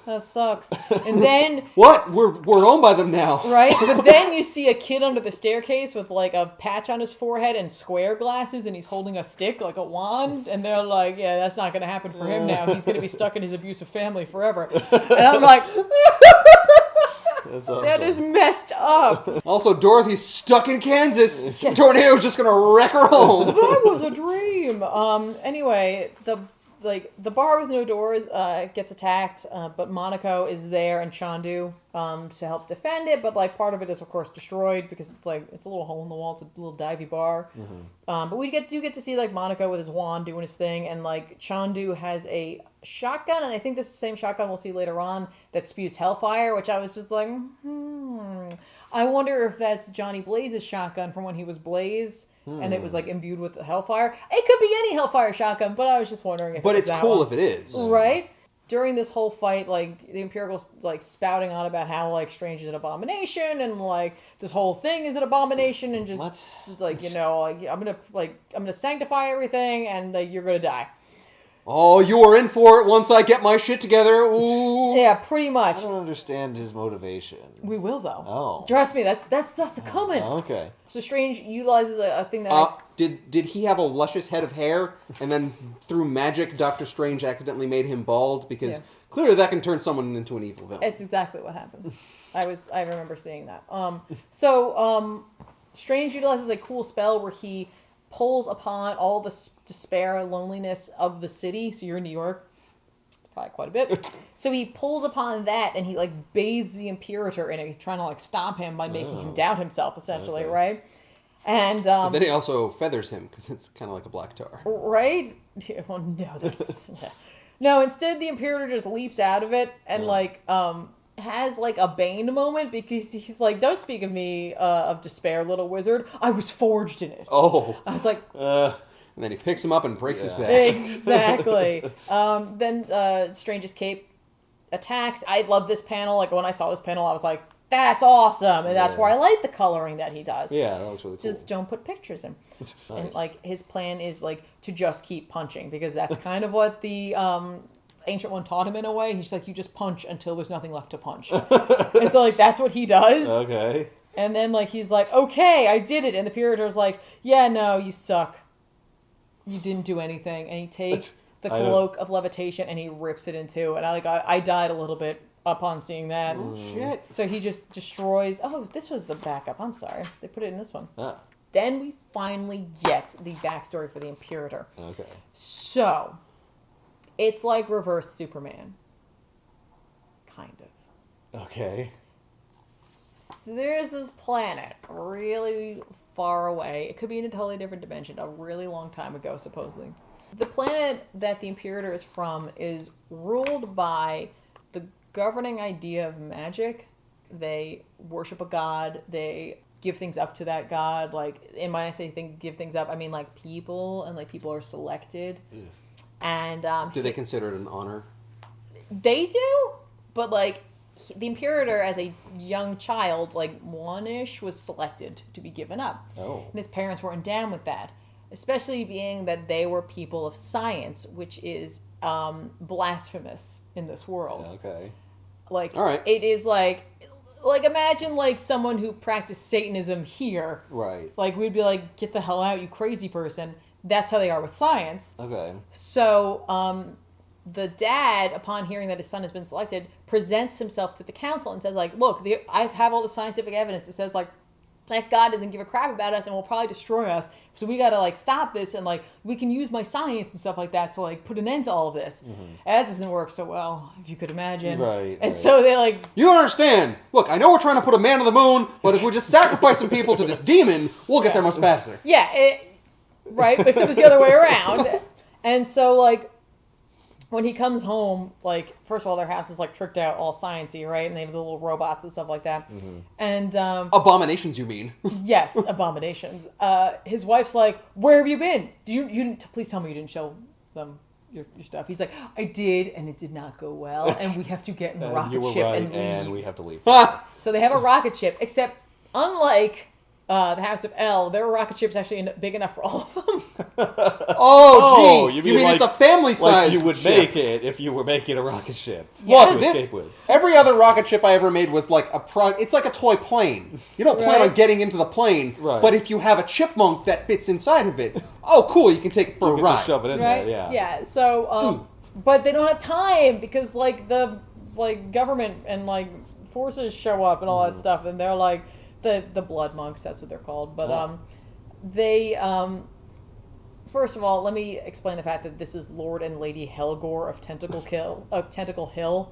That sucks. And then What? We're owned by them now. right, but then you see a kid under the staircase with, like, a patch on his forehead and square glasses, and he's holding a stick like a wand, and they're like, yeah, that's not gonna happen for him now. He's gonna be stuck in his abusive family forever. And I'm like, That's awesome. that is messed up. Also, Dorothy's stuck in Kansas. Tornado's just gonna wreck her home. That was a dream. Anyway, the bar with no doors gets attacked, but Monaco is there and Chandu to help defend it. But, like, part of it is, of course, destroyed because it's a little hole in the wall. It's a little divey bar. But we do get to see, like, Monaco with his wand doing his thing, and, like, Chandu has a shotgun, and I think this is the same shotgun we'll see later on that spews hellfire, which I was just like, I wonder if that's Johnny Blaze's shotgun from when he was Blaze. And it was, like, imbued with the hellfire. It could be any hellfire shotgun, but I was just wondering if But it was it's that cool one. if it is. Right? During this whole fight, like, the Imperial's, like, spouting on about how, like, Strange is an abomination, and, like, this whole thing is an abomination, and just like, you know, like, I'm gonna sanctify everything, and, like, you're gonna die. Oh, you are in for it once I get my shit together. Ooh. Yeah, pretty I much. don't understand his motivation. We will though. Oh. Trust me, that's coming. Okay. So Strange utilizes a thing that Did he have a luscious head of hair, and then through magic, Doctor Strange accidentally made him bald? Because clearly that can turn someone into an evil villain. it's exactly what happened. I remember seeing that. Strange utilizes a cool spell where he pulls upon all the despair and loneliness of the city. So you're in New York. It's probably quite a bit. So he pulls upon that and he like bathes the Imperator in it. He's trying to like stop him by making him doubt himself, essentially, Okay. right? And then he also feathers him because it's kind of like a black tar. right? Yeah, well, no, that's no. Instead, the Imperator just leaps out of it and has like a Bane moment because he's like, "Don't speak of me of despair, little wizard. I was forged in it." Oh. I was like, And then he picks him up and breaks his back. exactly. Then Strange's cape attacks. I love this panel. Like when I saw this panel, I was like, "That's awesome," and that's why I like the coloring that he does. Yeah, that looks really cool. Just don't put pictures in. Nice. And like his plan is like to just keep punching because that's kind of what the Ancient One taught him in a way. He's like, you just punch until there's nothing left to punch. And so like that's what he does. Okay. And then like he's like, okay, I did it. And the Imperator's like, yeah, no, you suck. You didn't do anything. And he takes the cloak of levitation and he rips it in two. And I died a little bit upon seeing that. Oh, shit. So he just destroys. Oh, this was the backup. I'm sorry. They put it in this one. Ah, Then we finally get the backstory for the Imperator. okay. So, it's like reverse Superman. Kind of. Okay. So there's this planet really far away. It could be in a totally different dimension, a really long time ago, supposedly. The planet that the Imperator is from is ruled by the governing idea of magic. They worship a god. They give things up to that god. Like, and when I say give things up, I mean like people, and like people are selected. Ugh. And Do they consider it an honor? they do, but like the Imperator as a young child, like one-ish, was selected to be given up. Oh. And his parents weren't down with that, especially being that they were people of science, which is blasphemous in this world. Okay. Like, All right. it is like imagine like someone who practiced Satanism here. Right. Like we'd be like, get the hell out, you crazy person. That's how they are with science. Okay. So, the dad, upon hearing that his son has been selected, presents himself to the council and says, like, look, I have all the scientific evidence that says, like, that God doesn't give a crap about us and will probably destroy us. So we got to, like, stop this and, like, we can use my science and stuff like that to, like, put an end to all of this. Mm-hmm. And that doesn't work so well, if you could imagine. Right. And so they, like... You don't understand. Look, I know we're trying to put a man on the moon, but if we just sacrifice some people to this demon, we'll get there much faster. Yeah, right? But except it's the other way around. And so, like... When he comes home, like, first of all, their house is, like, tricked out all sciencey, right? And they have the little robots and stuff like that. Mm-hmm. And, Abominations, you mean? yes, abominations. His wife's like, where have you been? You didn't, please tell me you didn't show them your stuff. He's like, I did, and it did not go well, and we have to get in the rocket ship and leave. And we have to leave. So they have a rocket ship, except, unlike... the House of L, their rocket ship's actually big enough for all of them. Oh, gee. You mean like, it's a family size like you would ship. make it if you were making a rocket ship. Yes. To This, escape with. every other rocket ship I ever made was like it's like a toy plane. You don't plan Right. on getting into the plane, Right. but if you have a chipmunk that fits inside of it, oh, cool, you can take it for You a could ride. just shove it in Right? there, yeah. Yeah, so, but they don't have time because, like, the, like, government and, like, forces show up and all that stuff, and they're, like, the blood monks, that's what they're called. But, they, first of all, let me explain the fact that this is Lord and Lady Helgor of Tentacle Hill.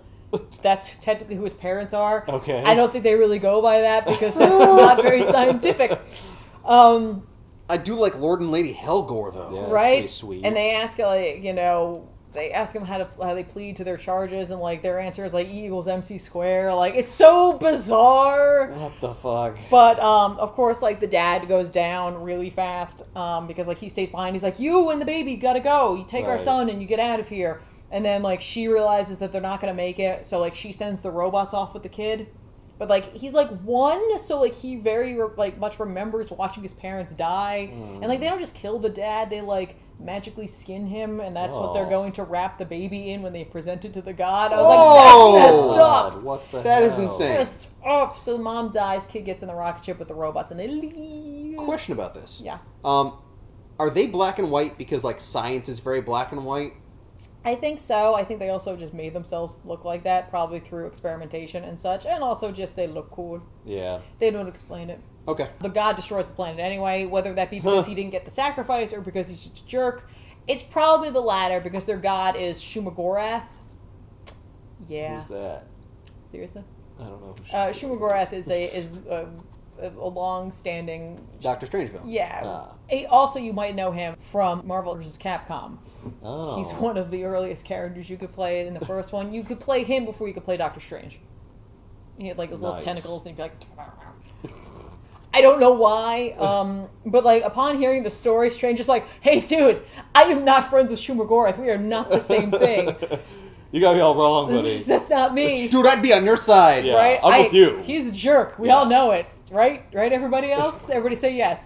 That's technically who his parents are. Okay. I don't think they really go by that because that's not very scientific. I do like Lord and Lady Helgor, though. Yeah, that's Right? pretty sweet. And they ask, like, you know, they ask them how they plead to their charges, and, like, their answer is, like, E equals MC square. Like, it's so bizarre. What the fuck? But, of course, like, the dad goes down really fast, because, like, he stays behind. He's like, you and the baby gotta go. You take our Right. son and you get out of here. And then, like, she realizes that they're not gonna make it, so, like, she sends the robots off with the kid. But, like, he's, like, 1, so, like, he very, like, much remembers watching his parents die. And, like, they don't just kill the dad, they, like, magically skin him, and that's what they're going to wrap the baby in when they present it to the god. I was like, that's messed up! What the That hell? is insane. Messed up! So the mom dies, kid gets in the rocket ship with the robots, and they leave. Question about this. Yeah. Are they black and white because, like, science is very black and white? I think so. I think they also just made themselves look like that, probably through experimentation and such, and also just they look cool. Yeah. They don't explain it. Okay. The god destroys the planet anyway, whether that be because he didn't get the sacrifice or because he's just a jerk. It's probably the latter, because their god is Shumagorath. Yeah. Who's that? Seriously? I don't know. Shumagorath is a long-standing... Doctor Strangeville. Yeah. Also, you might know him from Marvel vs. Capcom. Oh. He's one of the earliest characters you could play in the first one. You could play him before you could play Doctor Strange. He had, like, his little tentacles, and he'd be like... I don't know why, but, like, upon hearing the story, Strange is like, hey, dude, I am not friends with Shumagorath. We are not the same thing. You got me all wrong, buddy. That's not me. Dude, I'd be on your side. Yeah, Right? I'm with you. He's a jerk. We all know it. Right? Right, everybody else? Everybody say yes.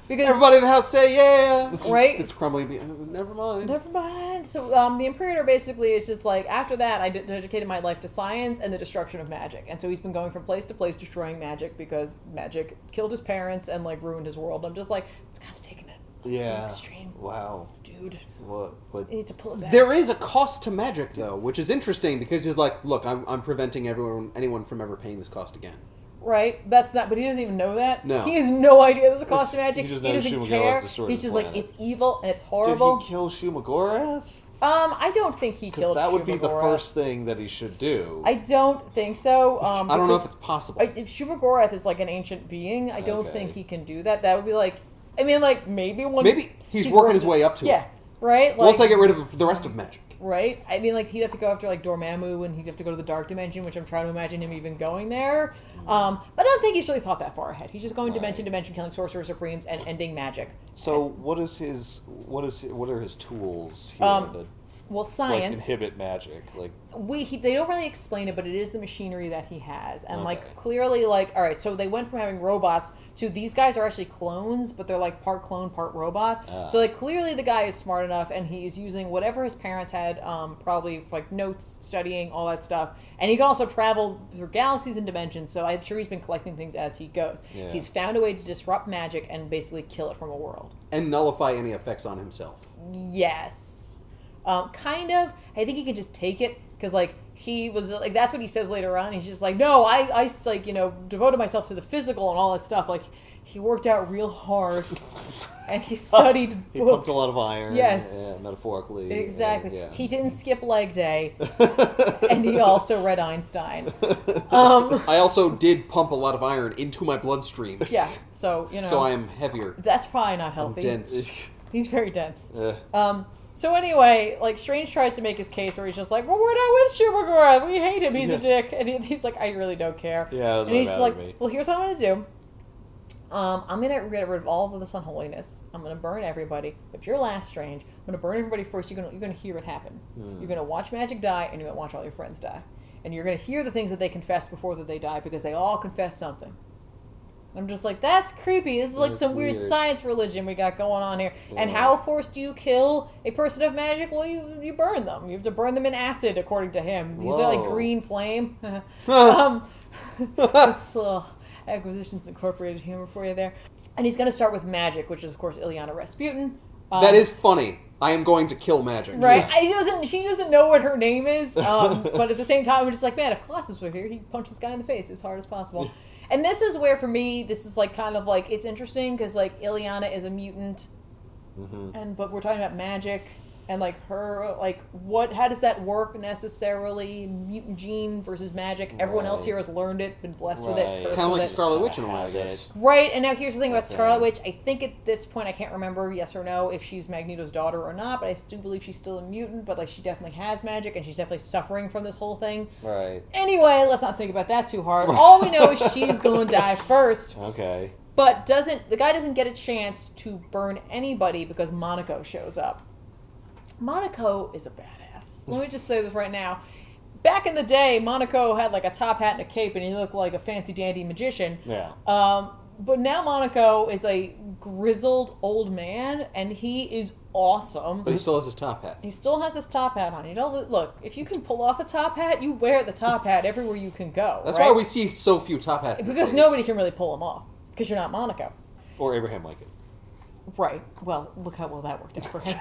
Because Everybody in the house say yeah. Right? It's probably never mind. Never mind. So the Imperator basically is just like, after that, I dedicated my life to science and the destruction of magic. And so he's been going from place to place destroying magic because magic killed his parents and, like, ruined his world. I'm just like, it's kind of taking it extreme. Wow. Dude. What? You need to pull it back. There is a cost to magic, though, which is interesting because he's like, look, I'm preventing anyone from ever paying this cost again. Right? That's not, but he doesn't even know that. No. He has no idea there's a cost to magic. he just He knows doesn't Shumagorath care. destroyed He's the just like, planet. it's evil and it's Did horrible. he kill Shumagorath? I don't think he Because killed that would be the Shumagorath. first thing that he should do. I don't think so. I don't know if it's possible. If Shumagorath is like an ancient being, I don't Okay. think he can do that. That would be like, I mean, like, maybe when... Maybe he's working his way up to it. Yeah, right? Like, Once I get rid of the rest of magic. Right? I mean, like, he'd have to go after, like, Dormammu, and he'd have to go to the Dark Dimension, which I'm trying to imagine him even going there. But I don't think he's really thought that far ahead. He's just going dimension to dimension, killing Sorcerer Supremes, and ending magic. So what are his tools here that Well, like science... inhibit magic? Like They don't really explain it, but it is the machinery that he has. And, Okay. like, clearly, like, all right, so they went from having robots to these guys are actually clones, but they're, like, part clone, part robot. So, like, clearly the guy is smart enough, and he's using whatever his parents had, probably, like, notes, studying, all that stuff. And he can also travel through galaxies and dimensions, so I'm sure he's been collecting things as he goes. Yeah. He's found a way to disrupt magic and basically kill it from a world. And nullify any effects on himself. Yes. Kind of. I think he can just take it, because, like, he was, like, that's what he says later on. He's just like, no, I like, you know, devoted myself to the physical and all that stuff. Like, he worked out real hard, and he studied books. he pumped a lot of iron. Yes. Yeah, metaphorically. Exactly. Yeah. He didn't skip leg day, and he also read Einstein. I also did pump a lot of iron into my bloodstream. Yeah, so, you know. So I am heavier. That's probably not healthy. Dense. He's very dense. Yeah. So anyway, like, Strange tries to make his case where he's just like, well, we're not with Shumagorath. We hate him. He's a dick. And he's like, I really don't care. Yeah, that doesn't and he's matter just to like, me. well, here's what I'm going to do. I'm going to get rid of all of this unholiness. I'm going to burn everybody. But you're last, Strange. I'm going to burn everybody first. You're going to hear it happen. You're going to watch magic die, and you're going to watch all your friends die. And you're going to hear the things that they confess before that they die, because they all confess something. I'm just like, that's creepy. This is like That's some weird weird. science religion we got going on here. And Yeah. how, of course, do you kill a person of magic? Well, you burn them. You have to burn them in acid, according to him. He's got, like, Whoa. green flame. It's Acquisitions Incorporated humor for you there. And he's going to start with magic, which is, of course, Ilyana Rasputin. That is funny. I am going to kill magic. Right. She doesn't know what her name is. But at the same time, we're just like, man, if Colossus were here, he'd punch this guy in the face as hard as possible. And this is where, for me, this is like kind of like, it's interesting because, like, Ilyana is a mutant, but we're talking about magic. And, like, her, like, how does that work necessarily? Mutant gene versus magic. Everyone else Right. here has learned it, been blessed with Right. it. cursed Kind of with like it. Scarlet Witch in a way, I Has it. guess. Right, and now here's the thing about Okay. Scarlet Witch. I think at this point, I can't remember, yes or no, if she's Magneto's daughter or not, but I do believe she's still a mutant, but, like, she definitely has magic, and she's definitely suffering from this whole thing. Right. Anyway, let's not think about that too hard. All we know is she's going to die first, Okay. but the guy doesn't get a chance to burn anybody because Monaco shows up. Monaco is a badass. Let me just say this right now. back in the day, Monaco had like a top hat and a cape, and he looked like a fancy dandy magician. Yeah. But now Monaco is a grizzled old man, and he is awesome. But he still has his top hat. He still has his top hat on. You don't look. If you can pull off a top hat, you wear the top hat everywhere you can go. That's right? why we see so few top hats. Because nobody can really pull them off. Because you're not Monaco. Or Abraham Lincoln. Right. Well, look how well that worked out for him.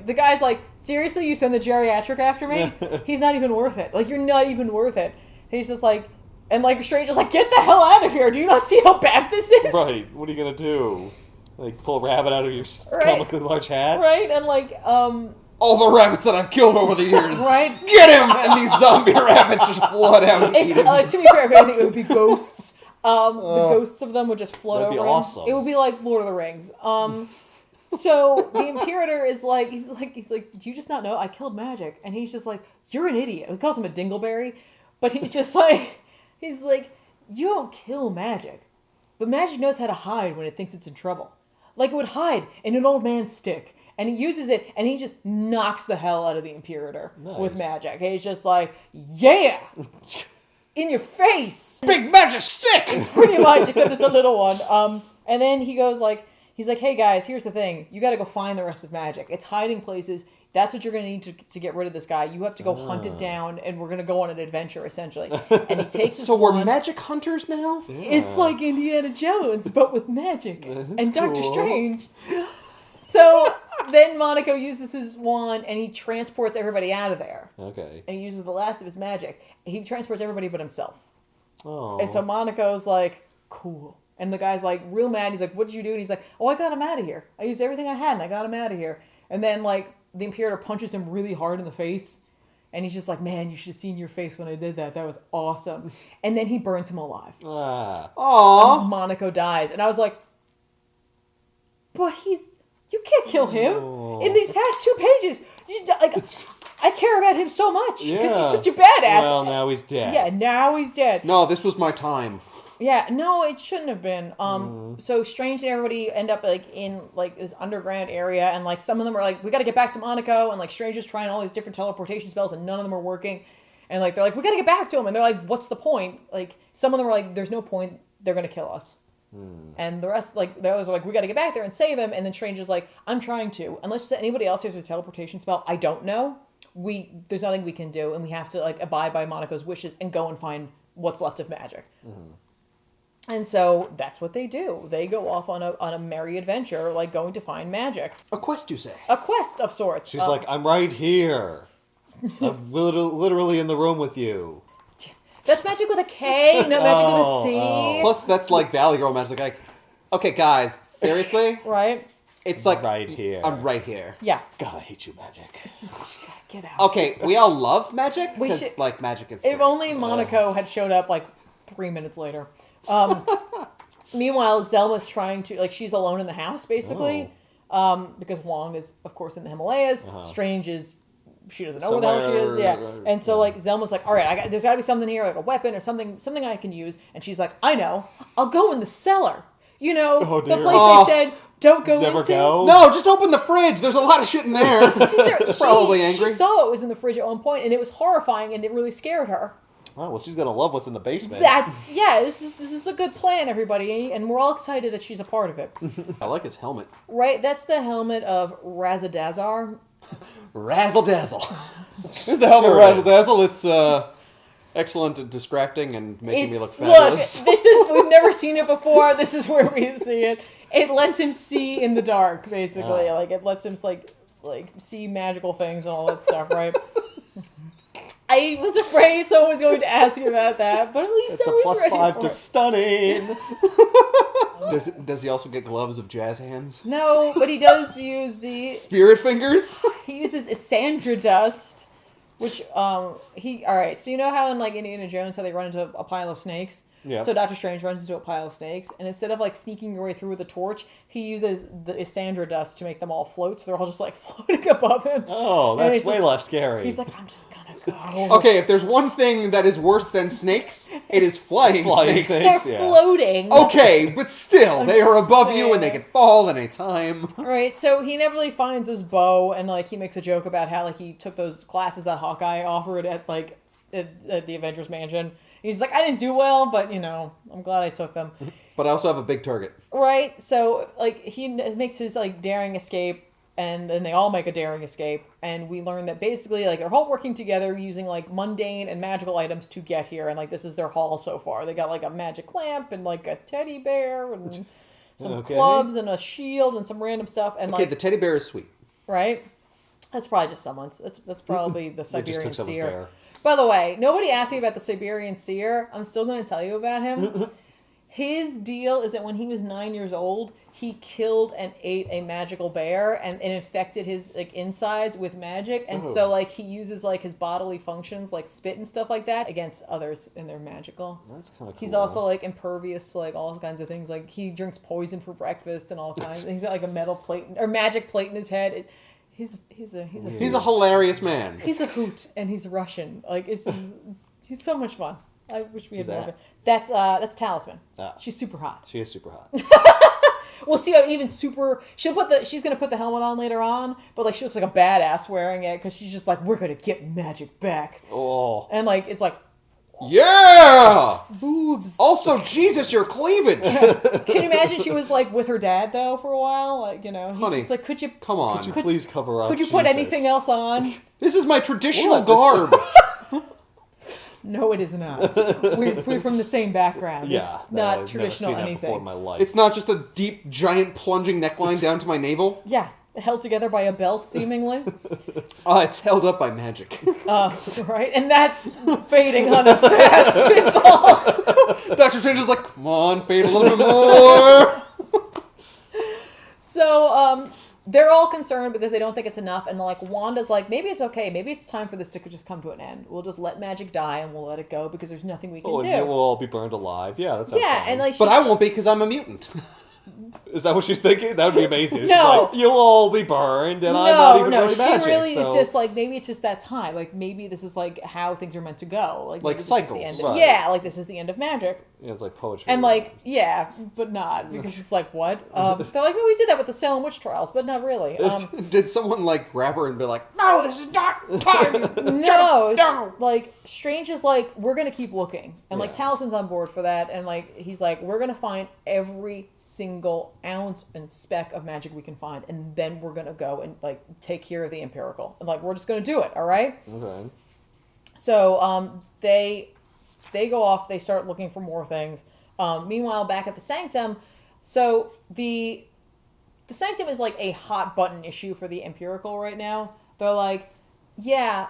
The guy's like, seriously, you send the geriatric after me? He's not even worth it. Like, you're not even worth it. He's just like, and like Strange is like, get the hell out of here. Do you not see how bad this is? Right. What are you going to do? Like, pull a rabbit out of your comically large hat? Right. And like, all the rabbits that I've killed over the years. Right. Get him! And these zombie rabbits just flood out and eat him. To be fair, I think it would be ghosts. The ghosts of them would just float over that'd be him. awesome. It would be like Lord of the Rings. So the Imperator is like, he's like, do you just not know? I killed Magic. And he's just like, you're an idiot. He calls him a dingleberry. But he's just like, he's like, you don't kill Magic. But Magic knows how to hide when it thinks it's in trouble. Like, it would hide in an old man's stick. And he uses it, and he just knocks the hell out of the Imperator with Magic. And he's just like, yeah! In your face! Big magic stick! Pretty much, except it's a little one. And then he goes like, he's like, hey guys, here's the thing. You gotta go find the rest of Magic. It's hiding places. That's what you're gonna need to get rid of this guy. You have to go hunt it down, and we're gonna go on an adventure, essentially. And he takes his So we're wand. magic hunters now? Yeah. It's like Indiana Jones, but with magic. And Doctor cool. Strange. So then Monaco uses his wand, and he transports everybody out of there. Okay. And he uses the last of his magic. He transports everybody but himself. Oh. And so Monaco's like, cool. And the guy's like, real mad. He's like, what did you do? And he's like, oh, I got him out of here. I used everything I had, and I got him out of here. And then, like, the Imperator punches him really hard in the face. And he's just like, man, you should have seen your face when I did that. That was awesome. And then he burns him alive. Ah. Aww. And Monaco dies. And I was like, but you can't kill him. Oh. In these past 2 pages, I care about him so much. Because he's Yeah. such a badass. Well, now he's dead. Yeah, now he's dead. No, this was my time. Yeah, no, it shouldn't have been. So Strange and everybody end up like in like this underground area, and like some of them are like, we got to get back to Monaco, and like Strange is trying all these different teleportation spells, and none of them are working. And like they're like, we got to get back to him, and they're like, what's the point? Like some of them are like, there's no point. They're gonna kill us. And the rest, like the others are like, we got to get back there and save him. And then Strange is like, I'm trying to. Unless anybody else has a teleportation spell, I don't know. There's nothing we can do, and we have to like abide by Monaco's wishes and go and find what's left of Magic. And so that's what they do. They go off on a merry adventure, like going to find Magic. A quest, you say? A quest of sorts. She's like, I'm right here. I'm literally in the room with you. That's Magic with a K, not Magic with a C. Oh. Plus, that's like Valley Girl magic. Like, okay, guys, seriously? Right? It's like, Right here. I'm right here. Yeah. God, I hate you, Magic. Get out. Okay, we all love magic. We 'cause, should- like magic is. If great. only Monaco had showed up like 3 minutes later. Meanwhile, Zelma's trying to, like, she's alone in the house, basically. Because Wong is, of course, in the Himalayas. Strange is, she doesn't know where the hell she is. Yeah. And so, like, Zelma's like, all right, there's got to be something here, like a weapon or something I can use. And she's like, I know. I'll go in the cellar. You know, Oh, the dear. place they said, don't go Never into. go? No, just open the fridge. There's a lot of shit in there. Probably angry. She saw it was in the fridge at one point, and it was horrifying, and it really scared her. Oh, well, she's going to love what's in the basement. This is a good plan, everybody, and we're all excited that she's a part of it. I like his helmet. Right? That's the helmet of Razadazar. Razzle dazzle. This is the helmet Sure razzle is. dazzle. It's excellent at distracting and making me look fabulous. Look, we've never seen it before. This is where we see it. It lets him see in the dark, basically. Like, it lets him like see magical things and all that stuff, right? I was afraid someone was going to ask you about that, but at least It's I a was plus ready 5 for to it. stunning. Does he also get gloves of jazz hands? No, but he does use Spirit fingers? he uses Isandra dust, which alright, so you know how in like Indiana Jones how they run into a pile of snakes? Yeah. So Doctor Strange runs into a pile of snakes, and instead of like sneaking your way through with a torch, he uses the Isandra dust to make them all float, so they're all just like floating above him. Oh, And that's he's way just- less scary. He's like, I'm just gonna go. Okay, if there's one thing that is worse than snakes, it is flying Flying snakes. They're yeah. floating. Okay, but still, I'm they are just above you and they saying. can fall any time. Right, so he inevitably finds this bow, and like he makes a joke about how like he took those classes that Hawkeye offered at like at the Avengers Mansion. He's like, I didn't do well, but, I'm glad I took them. But I also have a big target. Right? So, like, he makes his, like, daring escape, and then they all make a daring escape, and we learn that basically, like, they're all working together using, like, mundane and magical items to get here, and, like, this is their haul so far. They got, like, a magic lamp, and, like, a teddy bear, and some clubs, and a shield, and some random stuff, and, Okay, like... the teddy bear is sweet. Right? That's probably just someone's. That's probably the Siberian Seer. Bear. By the way, nobody asked me about the Siberian Seer. I'm still going to tell you about him. His deal is that when he was 9 years old, he killed and ate a magical bear and it infected his like insides with magic. And so like he uses like his bodily functions like spit and stuff like that against others and they're magical. That's kind of cool. He's also like impervious to like all kinds of things. Like he drinks poison for breakfast and all kinds. He's got like a metal plate or magic plate in his head. He's a hilarious man. He's a hoot, and he's Russian. Like he's so much fun. I wish we had more of it. that? That's Talisman. Ah. She's super hot. She is super hot. We'll see how even super. She's gonna put the helmet on later on, but like she looks like a badass wearing it because she's just like we're gonna get magic back. Oh. And like it's like. Yeah! Boobs. Also, Jesus, your cleavage! Can you imagine she was like with her dad though for a while? Like, he's Honey, just like, could you please cover up? Could you put anything else on? This is my traditional garb. No, it is not. We're from the same background. Yeah, it's not I've traditional never seen that before in anything. my life. It's not just a deep, giant, plunging neckline down to my navel. Yeah, held together by a belt, seemingly. It's held up by magic. Right, and that's fading on us fast, people. Dr. Strange is like, come on, fade a little bit more. So, they're all concerned because they don't think it's enough, and like Wanda's like, maybe it's okay, maybe it's time for this to just come to an end. We'll just let magic die and we'll let it go because there's nothing we can do. And we'll all be burned alive. Yeah, that's fine. and like, But I won't be because I'm a mutant. Is that what she's thinking? That would be amazing. No. She's like, you'll all be burned, and I'm not even really magic. She really so... is just like, maybe it's just that time. Like, maybe this is like how things are meant to go. Like maybe cycles. This is the end Right. Yeah, like this is the end of magic. Yeah, it's like poetry. And like, yeah, but not because it's like what? They're like, no, we did that with the Salem witch trials, but not really. Did someone like grab her and be like, no, this is not time. No, down. like Strange is like, we're gonna keep looking, and like Yeah. Talisman's on board for that, and like he's like, we're gonna find every single ounce and speck of magic we can find, and then we're gonna go and like take care of the Empirical, and like we're just gonna do it, all right? Okay. So they go off, they start looking for more things. Meanwhile, back at the Sanctum, so the Sanctum is like a hot button issue for the Empirical right now. They're like, yeah,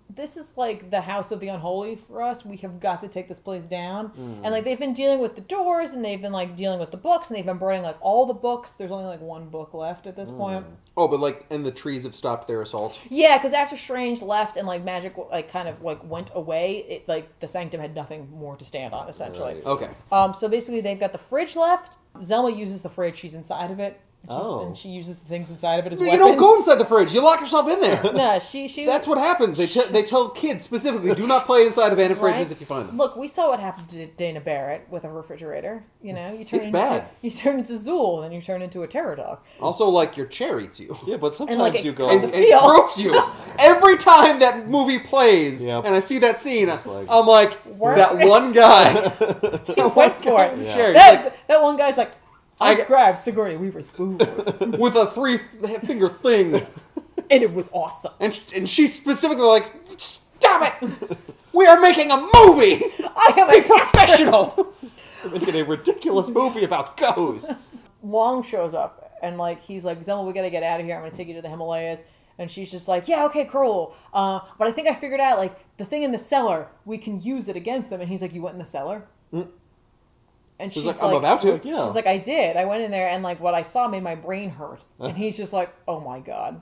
this is like the house of the unholy for us. We have got to take this place down. And like they've been dealing with the doors and they've been like dealing with the books and they've been burning like all the books. There's only like one book left at this point. Oh, but like, and the trees have stopped their assault. Yeah, because after Strange left and like magic like kind of like went away, it like the Sanctum had nothing more to stand on essentially. Right. Okay. So basically they've got the fridge left. Zelma uses the fridge. She's inside of it. Oh. And she uses the things inside of it as You weapons. don't go inside the fridge. You lock yourself in there. No, she. That's what happens. They tell kids specifically, do not play inside abandoned fridges Right? if you find them. Look, we saw what happened to Dana Barrett with a refrigerator. You know, you turn It's into bad. you turn into Zool, and you turn into a terror dog. Also, like, your chair eats you. Yeah, but sometimes like, you it go. comes And a feel. gropes you. Every time that movie plays, Yep. and I see that scene, It's like- I'm like, Work. that one guy. He went for it. in the Yeah. chair, he's like, That one guy's like, I I- grabbed Sigourney Weaver's boob, with a 3-finger thing. and it was awesome. And she's specifically like, stop it! We are making a movie! I am Be a professional! We're making a ridiculous movie about ghosts. Wong shows up, and like he's like, Zelma, we gotta get out of here. I'm gonna take you to the Himalayas. And she's just like, yeah, okay, cool. But I think I figured out like the thing in the cellar. We can use it against them. And he's like, you went in the cellar? And she's like, I'm about to. Like, yeah. She's like, I did. I went in there and like what I saw made my brain hurt. And he's just like, oh my God.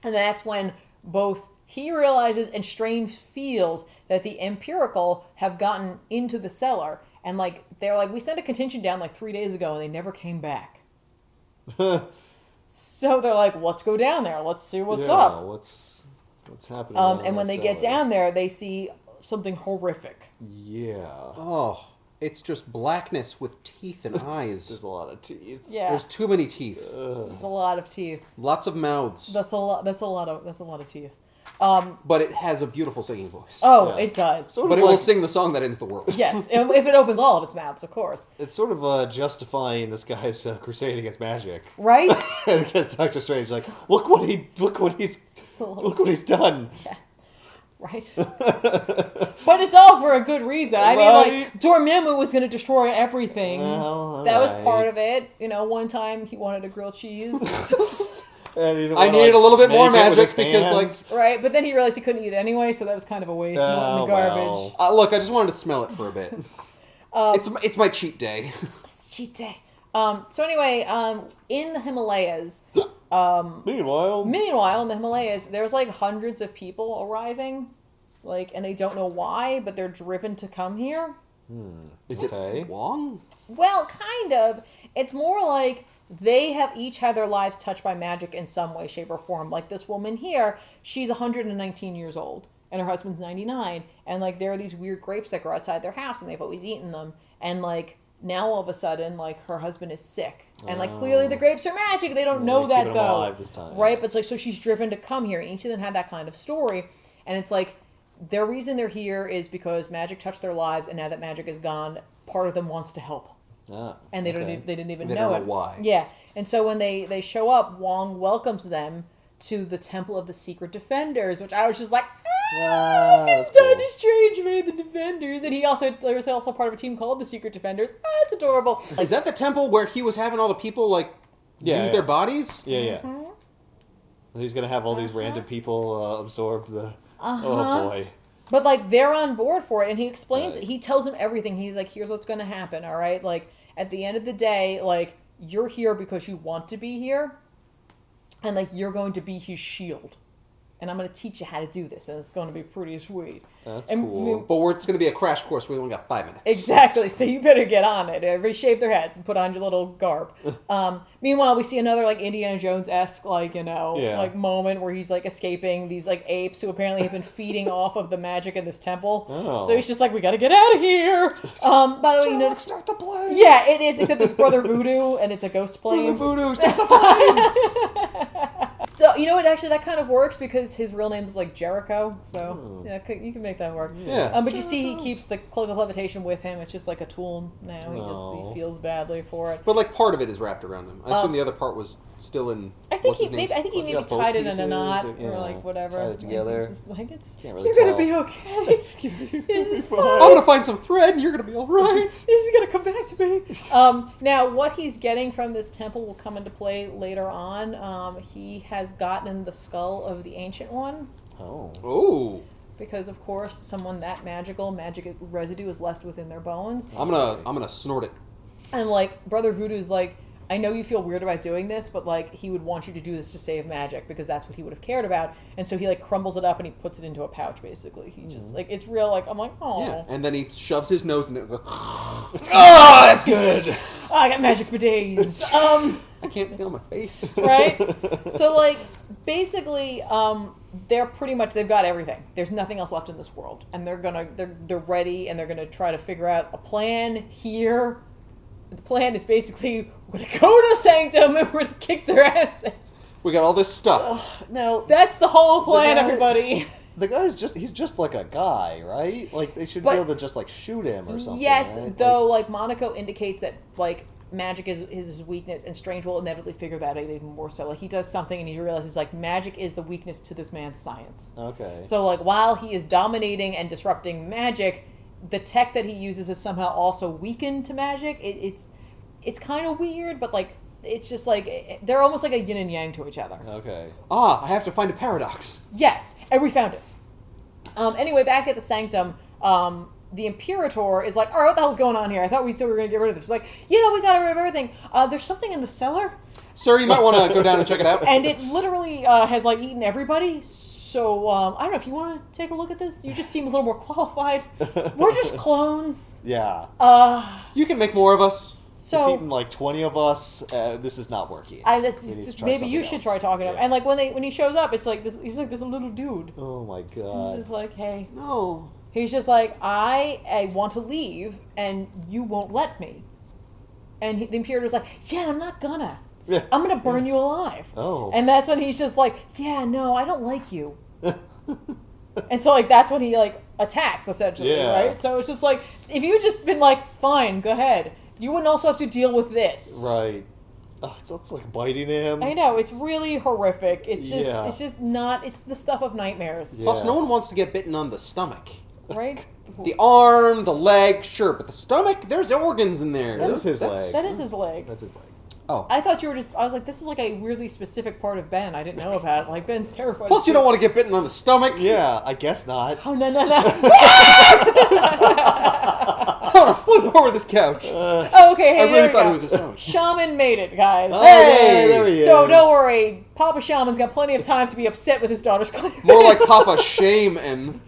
And that's when both he realizes and Strange feels that the Empirical have gotten into the cellar. And like, they're like, we sent a contingent down like 3 days ago and they never came back. So they're like, let's go down there. Let's see what's up. What's happening? down And in when that they get cellar? down there, they see something horrific. Yeah. Oh, it's just blackness with teeth and There's eyes. a lot of teeth. Yeah, There's too many teeth. it's a lot of teeth. Lots of mouths. That's a lot of teeth. But it has a beautiful singing voice. Oh, Yeah. it does. Sort But of it will like- sing the song that ends the world. Yes, if it opens all of its mouths, of course. It's sort of justifying this guy's crusade against magic. Right? And against Doctor Strange, like, look what he's done. Yeah. Right. But it's all for a good reason. I mean, like, Dormammu was going to destroy everything. Well, that was alright. part of it. You know, one time he wanted a grilled cheese. And he didn't I wanna, needed a little bit make more it with magic his because, hands. Right, but then he realized he couldn't eat it anyway, so that was kind of a waste. Not in the garbage. well. look, I just wanted to smell it for a bit. It's my cheat day. It's cheat day. So anyway, in the Himalayas, Meanwhile, in the Himalayas, there's like hundreds of people arriving, like, and they don't know why, but they're driven to come here. Is Okay. it Wong? Well, kind of. It's more like they have each had their lives touched by magic in some way, shape, or form. Like this woman here, she's 119 years old, and her husband's 99, and like there are these weird grapes that grow outside their house, and they've always eaten them, and like now all of a sudden, like her husband is sick, and like clearly the grapes are magic. They don't know that keeping him though, alive this time. right? But it's like so she's driven to come here, and each of them had that kind of story, and it's like their reason they're here is because magic touched their lives, and now that magic is gone, part of them wants to help. And they okay. they didn't even They know don't it. know why. Yeah, and so when they show up, Wong welcomes them to the Temple of the Secret Defenders, which I was just like, That's it's cool. Doctor Strange made the Defenders, and there was also part of a team called the Secret Defenders. It's adorable. Is that the temple where he was having all the people use Yeah. their bodies? Yeah. Mm-hmm. He's gonna have all these random people absorb the. Oh boy. But like they're on board for it, and he explains Right. it. He tells them everything. He's like, "Here's what's going to happen. All right, like at the end of the day, like you're here because you want to be here, and like you're going to be his shield, and I'm going to teach you how to do this, and it's going to be pretty sweet." That's And cool. But it's going to be a crash course. We only got 5 minutes. Exactly. So you better get on it. Everybody shave their heads and put on your little garb. Meanwhile, we see another like Indiana Jones-esque like moment where he's like escaping these like apes who apparently have been feeding off of the magic in this temple. Oh. So he's just like, we got to get out of here. By the way, you notice. Start the play. Yeah, it is. Except it's Brother Voodoo and it's a ghost plane. Voodoo, start the plane! So you know what? Actually, that kind of works because his real name is like Jericho. So yeah, you can make that work. Yeah. But you see, he keeps the cloak of levitation with him. It's just like a tool now. He feels badly for it. But like part of it is wrapped around him. I assume the other part was still in. I think what's his name? he maybe got both tied it in a pieces, knot or- or like whatever. tied it together. It's just like Can't really you're gonna tell. be okay. It's fine. I'm gonna find some thread, and you're gonna be all right. This is gonna come back to me. Now, what he's getting from this temple will come into play later on. He has gotten the skull of the Ancient One. Oh. Oh, Because of course, someone that magic residue is left within their bones, I'm gonna snort it. and like Brother Voodoo's like, I know you feel weird about doing this, but like he would want you to do this to save magic because that's what he would have cared about, and so he like crumbles it up and he puts it into a pouch. Basically, he just like it's real. Like I'm like, oh, Yeah, and then he shoves his nose in it and goes. Oh, that's good. I got magic for days. I can't feel my face. Right? So like basically they're pretty much they've got everything. There's nothing else left in this world, and they're ready, and they're gonna try to figure out a plan here. The plan is basically we're gonna go to the Sanctum and we're gonna kick their asses. We got all this stuff. Now, That's the whole plan, guy- everybody. the guy's he's just like a guy, right? Like, they should But- be able to just, like, shoot him or something, Yes, right? though like Monaco indicates that like magic is his weakness, and Strange will inevitably figure that out even more so. Like he does something and he realizes like magic is the weakness to this man's science. Okay. So like while he is dominating and disrupting magic, the tech that he uses is somehow also weakened to magic. It's kind of weird, but like it's just like they're almost like a yin and yang to each other. Okay. I have to find a paradox. Yes, and we found it. Anyway, back at the Sanctum, the Imperator is like, all right, what the hell's going on here? I thought we said we were going to get rid of this. Like, we got rid of everything. There's something in the cellar, Sir, you might want to go down and check it out. and it literally has like eaten everybody. So I don't know if you want to take a look at this. You just seem a little more qualified. We're just clones. Yeah. You can make more of us. It's So eaten like 20 of us. This is not working. I, We need to try maybe you something should else. try talking to him. Yeah. And like when he shows up, it's like this. He's like this little dude. Oh my He's god. just like, hey. No. He's just like, I want to leave, and you won't let me. And the Imperator's like, yeah, I'm not gonna. Yeah. I'm gonna burn you alive. Oh. And that's when he's just like, yeah, no, I don't like you. And so, like, that's when he, like, attacks, essentially, right? So it's just like, if you had just been like, fine, go ahead, you wouldn't also have to deal with this. Right. Oh, it's like biting him. I know, it's really horrific. It's just not, it's the stuff of nightmares. Yeah. Plus, no one wants to get bitten on the stomach. Right? The arm, the leg, sure, but the stomach, there's organs in there. That is his leg. That is his leg. That's his leg. Oh. I thought you were just, I was like, this is like a weirdly specific part of Ben. I didn't know about it. Like, Ben's terrified. Plus, you don't want to get bitten on the stomach. Yeah, I guess not. Oh, no. I want to flip over this couch. Oh, okay, hey, I there really we thought go. it was his stomach. Shaman made it, guys. Oh, Hey! yeah, there he is. So don't worry, Papa Shaman's got plenty of time to be upset with his daughter's claim. More like Papa Shame and...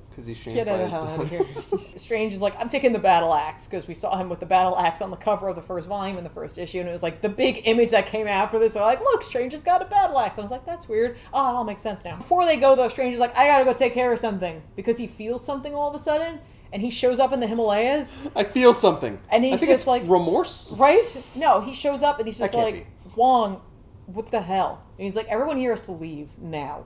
Because he's shamed Get by the his hell out of daughter. here. Strange is like, I'm taking the battle axe, because we saw him with the battle axe on the cover of the first volume in the first issue, and it was like the big image that came out for this. They're like, look, Strange has got a battle axe. I was like, that's weird. Oh, it all makes sense now. Before they go, though, Strange is like, I gotta go take care of something, because he feels something all of a sudden, and he shows up in the Himalayas. I feel something. And he's I think just it's like... remorse? Right? No, he shows up and he's just That can't like, Wong, what the hell? And he's like, everyone here has to leave now.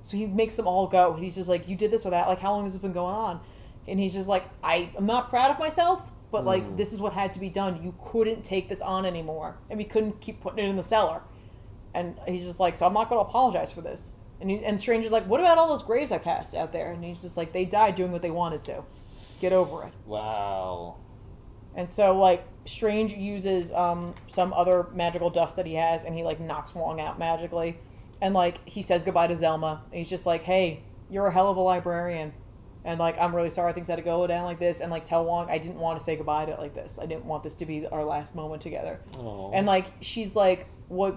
So he makes them all go. And he's just like, you did this without, like, how long has this been going on? And he's just like, I'm not proud of myself, but, like, this is what had to be done. You couldn't take this on anymore. And we couldn't keep putting it in the cellar. And he's just like, so I'm not going to apologize for this. And Strange is like, what about all those graves I passed out there? And he's just like, they died doing what they wanted to. Get over it. Wow. And so, like, Strange uses some other magical dust that he has, and he, like, knocks Wong out magically. And, like, he says goodbye to Zelma. And he's just like, hey, you're a hell of a librarian. And, like, I'm really sorry things had to go down like this. And, like, tell Wong I didn't want to say goodbye to it like this. I didn't want this to be our last moment together. Aww. And, like, she's like, what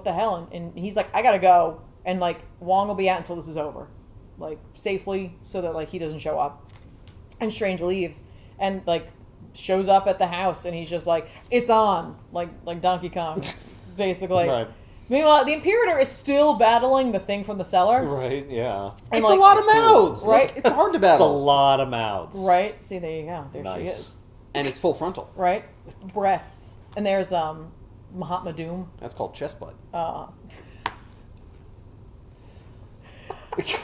the hell? And he's like, I gotta go. And, like, Wong will be out until this is over. Like, safely, so that, like, he doesn't show up. And Strange leaves. And, like, shows up at the house. And he's just like, it's on. Like Donkey Kong, basically. Right. Meanwhile, the Imperator is still battling the thing from the cellar. Right, yeah. And, It's like, a lot of cool. mouths. Right? Like, it's hard to It's a battle. lot of mouths. Right? See, there you go. There she Nice. is. And it's full frontal. Right? Breasts. And there's Mahatma Doom. That's called chest butt. I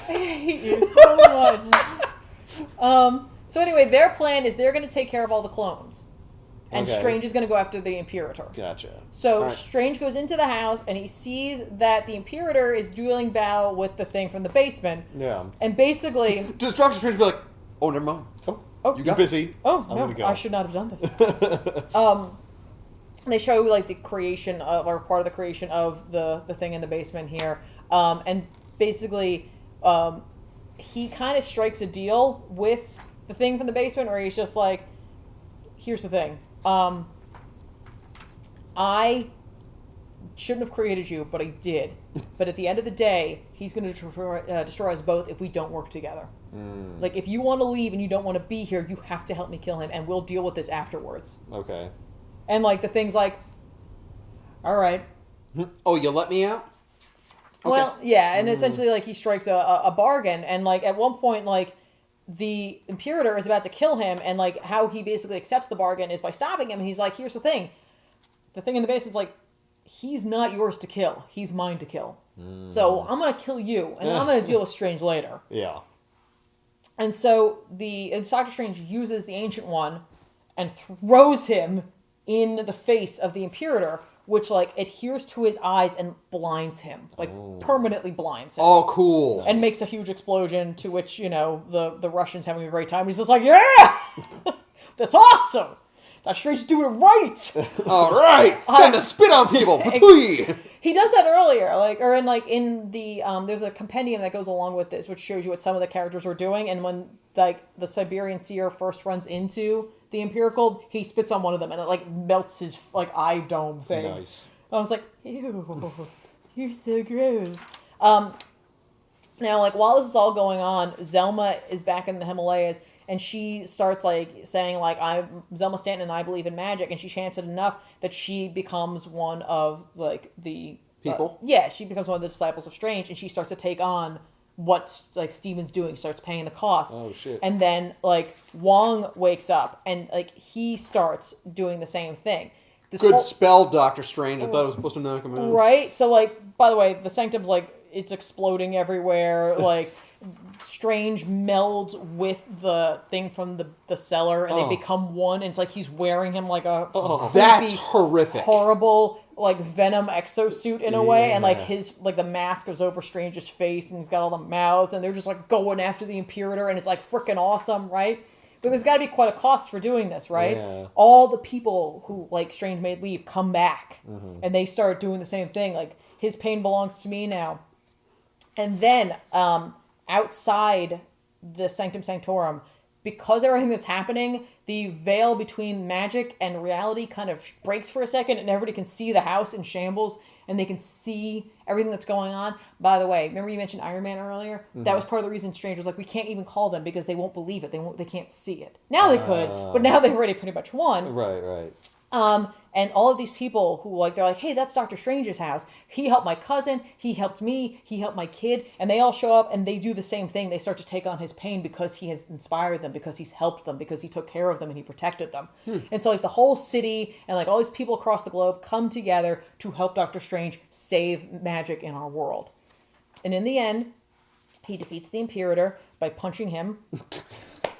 hate you so much. So anyway, their plan is they're going to take care of all the clones. And Okay. Strange is going to go after the Imperator. Gotcha. So Alright. Strange goes into the house and he sees that the Imperator is dueling battle with the thing from the basement. Yeah. And basically... Does Doctor Strange be like, oh, never mind. Oh, You You're got busy. Oh, I'm no, gonna go. I should not have done this. They show, like, the creation of, or part of the creation of the thing in the basement here. And basically, he kind of strikes a deal with the thing from the basement where he's just like, here's the thing. I shouldn't have created you, but I did. But at the end of the day, he's going to destroy us both if we don't work together. Like, if you want to leave and you don't want to be here, you have to help me kill him, and we'll deal with this afterwards. Okay. And, like, the thing's like, all right. Oh, you let me out? Okay. Well, yeah, and essentially, like, he strikes a bargain, and, like, at one point, like, the Imperator is about to kill him, and, like, how he basically accepts the bargain is by stopping him, and he's like, here's the thing. The thing in the basement's like, he's not yours to kill. He's mine to kill. So I'm going to kill you, and I'm going to deal with Strange later. Yeah. And so Doctor Strange uses the Ancient One and throws him in the face of the Imperator, which, like, adheres to his eyes and blinds him. Like, permanently blinds him. Oh, cool. And makes a huge explosion, to which, you know, the Russian's having a great time. He's just like, yeah! That's awesome! Doctor Strange's doing it right! All right. Time to spit on people. Patooey. He does that earlier, like, or in the there's a compendium that goes along with this, which shows you what some of the characters were doing, and when, like, the Siberian Seer first runs into the Empirical, he spits on one of them, and it, like, melts his, like, eye dome thing. Nice. I was like, ew, you're so gross. Now, like, while this is all going on, Zelma is back in the Himalayas, and she starts, like, saying, like, Zelma Stanton and I believe in magic, and she chants it enough that she becomes one of, like, the... People? Yeah, she becomes one of the disciples of Strange, and she starts to take on what, like, Steven's doing. She starts paying the cost. Oh, shit. And then, like, Wong wakes up, and, like, he starts doing the same thing. This Good whole- spell, Doctor Strange. I thought it was supposed to knock him out. Right? So, like, by the way, the Sanctum's, like, it's exploding everywhere. Like, Strange melds with the thing from the cellar, and they become one. And it's like he's wearing him like a creepy, that's horrific, horrible like Venom exosuit in a way, and like his like the mask goes over Strange's face, and he's got all the mouths, and they're just like going after the Imperator, and it's like freaking awesome, right? But there's got to be quite a cost for doing this, right? Yeah. All the people who like Strange made leave come back, and they start doing the same thing. Like, his pain belongs to me now, and then outside the Sanctum Sanctorum, because everything that's happening, the veil between magic and reality kind of breaks for a second, and everybody can see the house in shambles, and they can see everything that's going on. By the way, remember you mentioned Iron Man earlier? That was part of the reason Strange was like, we can't even call them because they won't believe it. They can't see it. Now they could, but now they've already pretty much won. Right. And all of these people who like, they're like, hey, that's Dr. Strange's house. He helped my cousin. He helped me. He helped my kid. And they all show up and they do the same thing. They start to take on his pain because he has inspired them, because he's helped them, because he took care of them and he protected them. And so like the whole city and like all these people across the globe come together to help Dr. Strange save magic in our world. And in the end, he defeats the Imperator by punching him.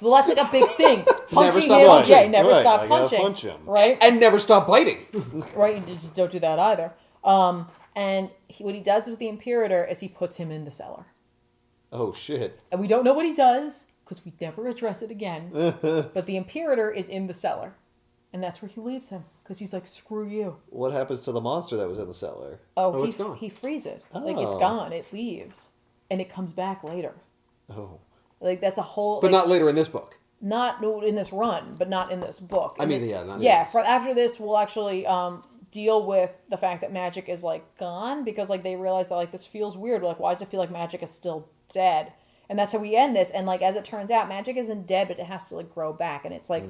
Well, that's like a big thing. Never stop punching. Yeah, never stop punching. Punch him. Right? And never stop biting. Right, you just don't do that either. And what he does with the Imperator is he puts him in the cellar. Oh, shit. And we don't know what he does, because we never address it again. But the Imperator is in the cellar. And that's where he leaves him, because he's like, screw you. What happens to the monster that was in the cellar? Oh, it's gone. He frees it. Like, it's gone. It leaves. And it comes back later. Oh. Like, that's a whole... But not later in this book. Not in this run, but not in this book. I mean, after this, we'll actually deal with the fact that magic is, like, gone, because, like, they realize that, like, this feels weird. Like, why does it feel like magic is still dead? And that's how we end this. And, like, as it turns out, magic isn't dead, but it has to, like, grow back. And it's like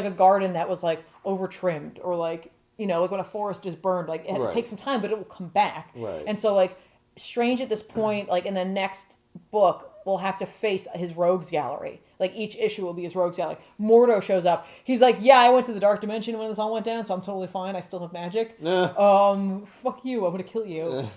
a garden that was, like, over-trimmed, or, like, you know, like when a forest is burned, like, it takes some time, but it will come back. Right. And so, like, Strange at this point, like, in the next book, will have to face his rogues gallery. Like, each issue will be his rogues gallery. Mordo shows up. He's like, yeah, I went to the Dark Dimension when this all went down, so I'm totally fine. I still have magic. Fuck you. I'm gonna kill you.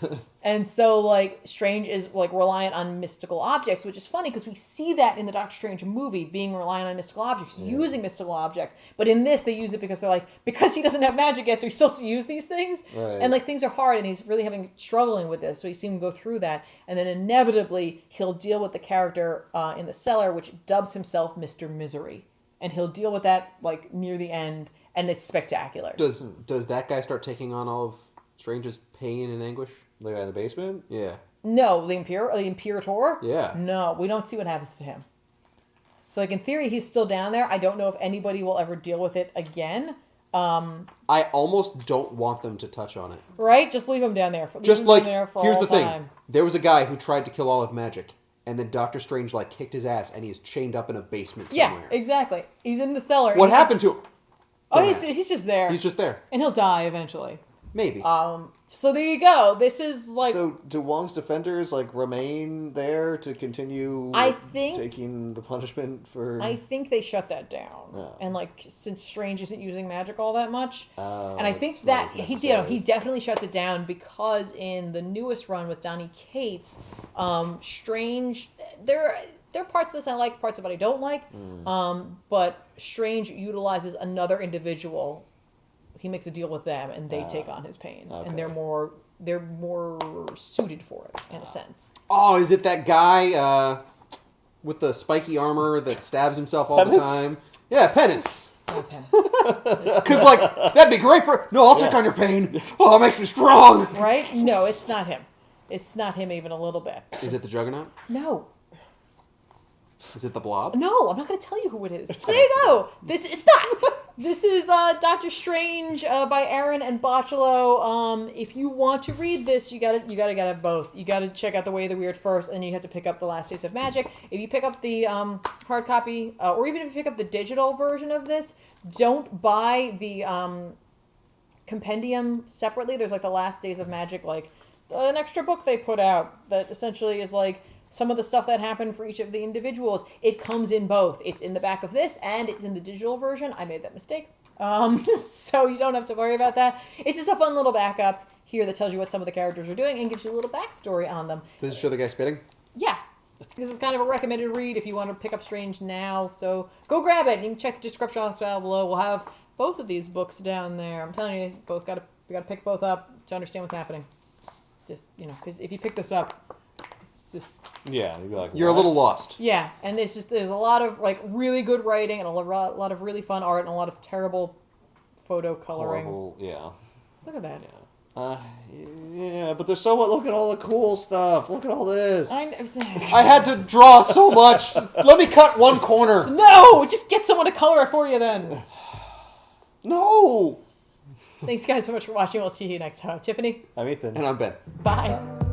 And so, like, Strange is, like, reliant on mystical objects, which is funny because we see that in the Doctor Strange movie, being reliant on mystical objects, using mystical objects. But in this, they use it because they're like, because he doesn't have magic yet, so he's still to use these things. Right. And, like, things are hard, and he's really struggling with this, so we see him go through that. And then inevitably, he'll deal with the character in the cellar, which dubs himself Mr. Misery. And he'll deal with that, like, near the end, and it's spectacular. Does that guy start taking on all of Strange's pain and anguish? The guy in the basement? Yeah. No, the Imperator? Yeah. No, we don't see what happens to him. So, like, in theory, he's still down there. I don't know if anybody will ever deal with it again. I almost don't want them to touch on it. Right? Just leave him down there. Here's the thing. There was a guy who tried to kill all of magic, and then Doctor Strange, like, kicked his ass, and he's chained up in a basement somewhere. Yeah, exactly. He's in the cellar. What happened to him? Oh, he's just there. He's just there. And he'll die eventually. Maybe. So there you go. This is like... So do Wong's defenders, like, remain there to continue taking the punishment for... I think they shut that down. Yeah. And, like, since Strange isn't using magic all that much. And I think that... He definitely shuts it down because in the newest run with Donny Cates, Strange... There are parts of this I like, parts of it I don't like. But Strange utilizes another individual. He makes a deal with them, and they take on his pain, and they're more suited for it in a sense. Oh, is it that guy with the spiky armor that stabs himself all the time? Yeah, Penance. It's not Penance. Because, like, that'd be great for... No, I'll take on your pain. Oh, it makes me strong. Right? No, it's not him. It's not him even a little bit. Is it the Juggernaut? No. Is it the Blob? No, I'm not going to tell you who it is. There you go. It's not. This is Doctor Strange by Aaron and Bocciolo. If you want to read this, you gotta get both. You gotta check out The Way of the Weird first, and you have to pick up The Last Days of Magic. If you pick up the hard copy, or even if you pick up the digital version of this, don't buy the compendium separately. There's like The Last Days of Magic, like an extra book they put out that essentially is like some of the stuff that happened for each of the individuals. It comes in both. It's in the back of this, and it's in the digital version. I made that mistake. So you don't have to worry about that. It's just a fun little backup. here that tells you what some of the characters are doing and gives you a little backstory on them. Does it show the guy spitting? Yeah. This is kind of a recommended read if you want to pick up Strange now. So go grab it. You can check the description box down below. We'll have both of these books down there. I'm telling you, we got to pick both up to understand what's happening. Just, because if you pick this up, it's just... Yeah, you'd be like, you're a little lost. Yeah, and there's a lot of, really good writing and a lot of really fun art and a lot of terrible photo coloring. Horrible, yeah. Look at that. Yeah, but there's so much. Look at all the cool stuff. Look at all this. I had to draw so much. Let me cut one corner. No! Just get someone to color it for you then. No! Thanks guys so much for watching. We'll see you next time. Tiffany? I'm Ethan. And I'm Ben. Bye.